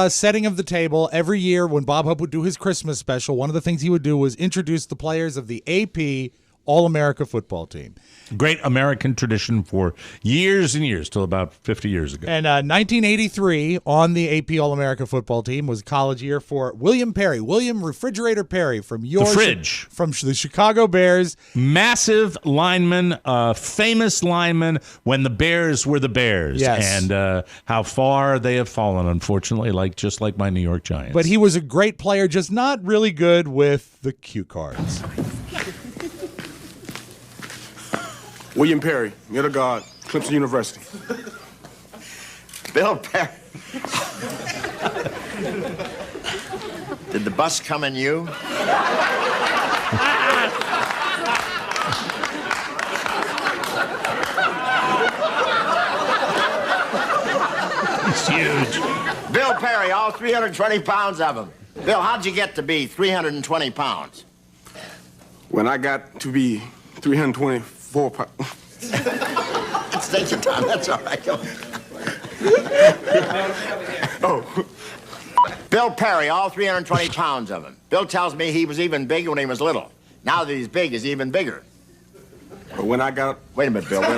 setting of the table, every year when Bob Hope would do his Christmas special, one of the things he would do was introduce the players of the AP All-America football team. Great American tradition for years and years, till about 50 years ago. And 1983 on the AP All-America football team was college year for William Perry, William Refrigerator Perry from from the Chicago Bears. Massive lineman, famous lineman when the Bears were the Bears. Yes. And how far they have fallen, unfortunately, just like my New York Giants. But he was a great player, just not really good with the cue cards. William Perry, middle guard, Clemson University. Bill Perry. Did the bus come in you? It's huge. Bill Perry, all 320 pounds of him. Bill, how'd you get to be 320 pounds? When I got to be 324 pounds. Let's take your time, that's all right. Oh. Bill Perry, all 320 pounds of him. Bill tells me he was even big when he was little. Now that he's big, he's even bigger. But when I got... Wait a minute, Bill. You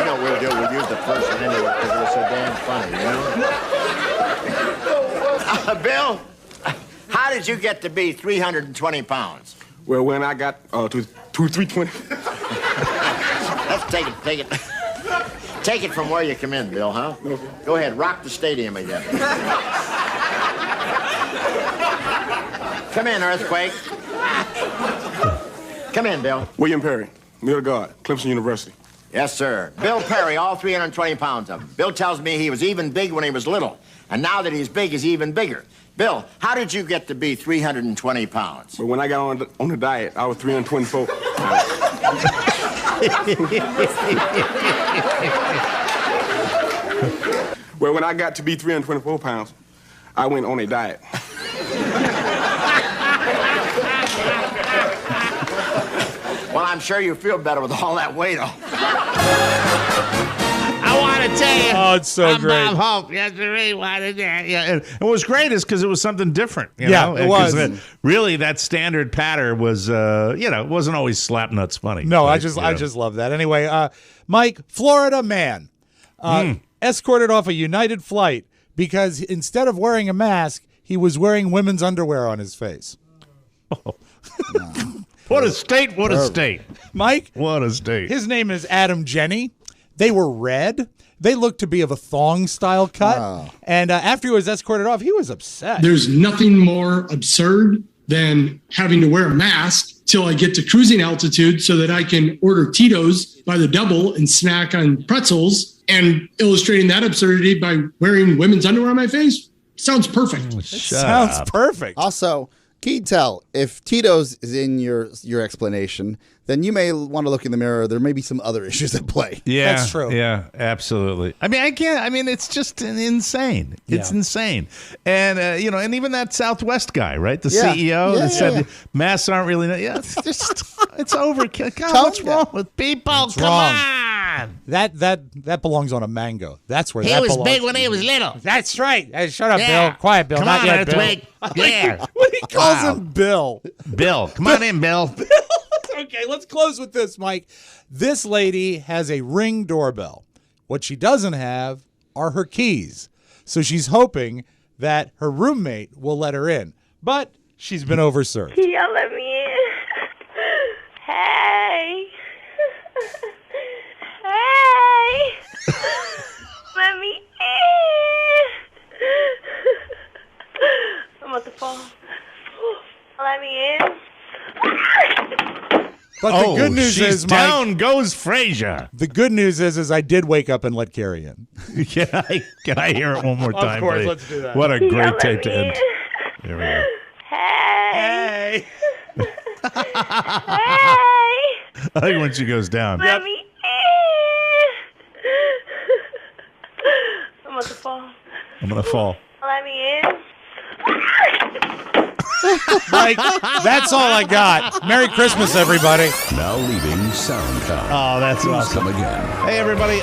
know what we'll do? We'll use the first one anyway because it was so damn funny, you know? Bill, how did you get to be 320 pounds? Well, when I got to 320... Let's take it. Take it from where you come in, Bill, huh? Okay. Go ahead, rock the stadium again. Come in, Earthquake. Come in, Bill. William Perry, middle guard, Clemson University. Yes, sir. Bill Perry, all 320 pounds of him. Bill tells me he was even big when he was little. And now that he's big, he's even bigger. Bill, how did you get to be 320 pounds? But when I got on the diet, I was 324. Well, when I got to be 324 pounds, I went on a diet. Well, I'm sure you feel better with all that weight on. I want to tell you. Oh, it's so great. I'm Bob Hope. Yes, I really wanted that. Yeah, and what was great is because it was something different. You Yeah, know? it was. Really, that standard patter was, it wasn't always slap nuts funny. No, but, I just love that. Anyway, Mike, Florida man escorted off a United flight because instead of wearing a mask, he was wearing women's underwear on his face. What a state, what a state. Mike? What a state. His name is Adam Jenny. They were red. They looked to be of a thong-style cut. And after he was escorted off, he was upset. There's nothing more absurd than having to wear a mask till I get to cruising altitude so that I can order Tito's by the double and snack on pretzels, and illustrating that absurdity by wearing women's underwear on my face. Sounds perfect. Sounds perfect. Also, can you tell if Tito's is in your explanation, then you may want to look in the mirror. There may be some other issues at play. Yeah, that's true. Yeah, absolutely. I mean, it's just insane. It's insane. And, and even that Southwest guy, right? The CEO that said masks aren't really, it's just, it's overkill. God, what's wrong with people? Come on. That belongs on a mango. That's where he that was belongs. big when he was little. That's right. Hey, shut up, Yeah. Bill. Quiet, Bill. Come Not on, yet, Bill. Earthquake. Yeah. What he calls him Bill. Bill. Come on in, Bill. Okay, let's close with this, Mike. This lady has a Ring doorbell. What she doesn't have are her keys. So she's hoping that her roommate will let her in. But she's been overserved. Y'all let me in. Hey. Hey. Let me in. I'm about to fall. Let me in. But the good news is, Mike, down goes Frasier. The good news is I did wake up and let Carrie in. Can I hear it one more time, Of course, please? let's do that. What a Y'all great let tape to me end. in. There we go. Hey. Hey. Hey. I think when she goes down. Let me in. I'm about to fall. I'm going to fall. Let me in. Mike, that's all I got. Merry Christmas, everybody. Now leaving SoundCloud. Oh, that's Please awesome. come again. Hey, everybody.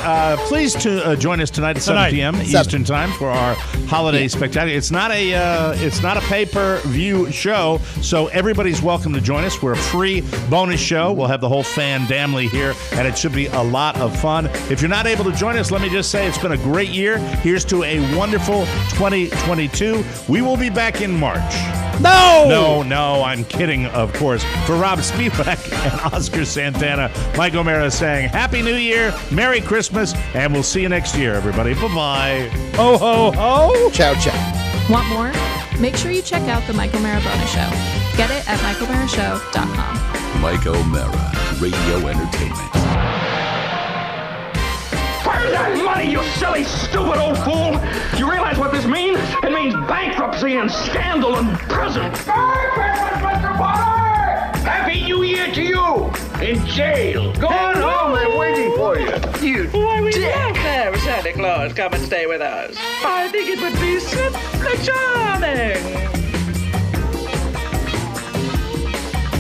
Please join us tonight at 7 p.m. Eastern Time for our holiday spectacular. It's not a pay-per-view show, so everybody's welcome to join us. We're a free bonus show. We'll have the whole fan family here, and it should be a lot of fun. If you're not able to join us, let me just say it's been a great year. Here's to a wonderful 2022. We will be back in March. No, I'm kidding, of course. For Robb Spivak and Oscar Santana, Mike O'Mara saying Happy New Year, Merry Christmas, and we'll see you next year, everybody. Bye-bye. Ho, ho, ho. Ciao, ciao. Want more? Make sure you check out the Mike O'Mara Bonus Show. Get it at MikeO'MaraShow.com. Mike O'Mara, Radio Entertainment. Where's that money, you silly, stupid old fool? You realize what this means? It means bankruptcy and scandal and prison. Merry Christmas, Mr. Potter! Happy New Year to you! In jail. Go on home, they're waiting for you. You Why, we'd dick. love to have Santa Claus come and stay with us. I think it would be simply charming.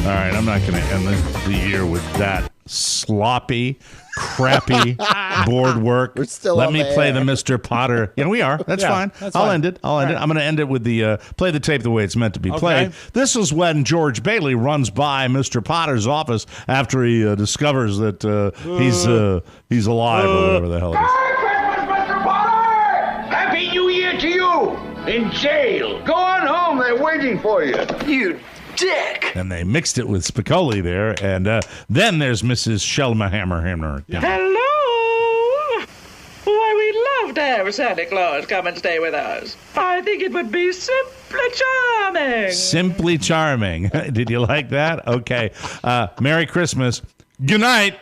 All right, I'm not going to end the year with that sloppy, crappy board work. We're still Let on me the play air. the Mr. Potter. Yeah, we are. That's fine. I'll end it. I'm going to end it with the play the tape the way it's meant to be played. This is when George Bailey runs by Mr. Potter's office after he discovers that he's alive or whatever the hell it is. Merry Christmas, Mr. Potter! Happy New Year to you! In jail. Go on home, they're waiting for you. You dick! And they mixed it with Spicoli there, and then there's Mrs. Shelmahammer. Hello? Why, we'd love to have Santa Claus come and stay with us. I think it would be simply charming. Simply charming. Did you like that? Okay. Merry Christmas. Good night.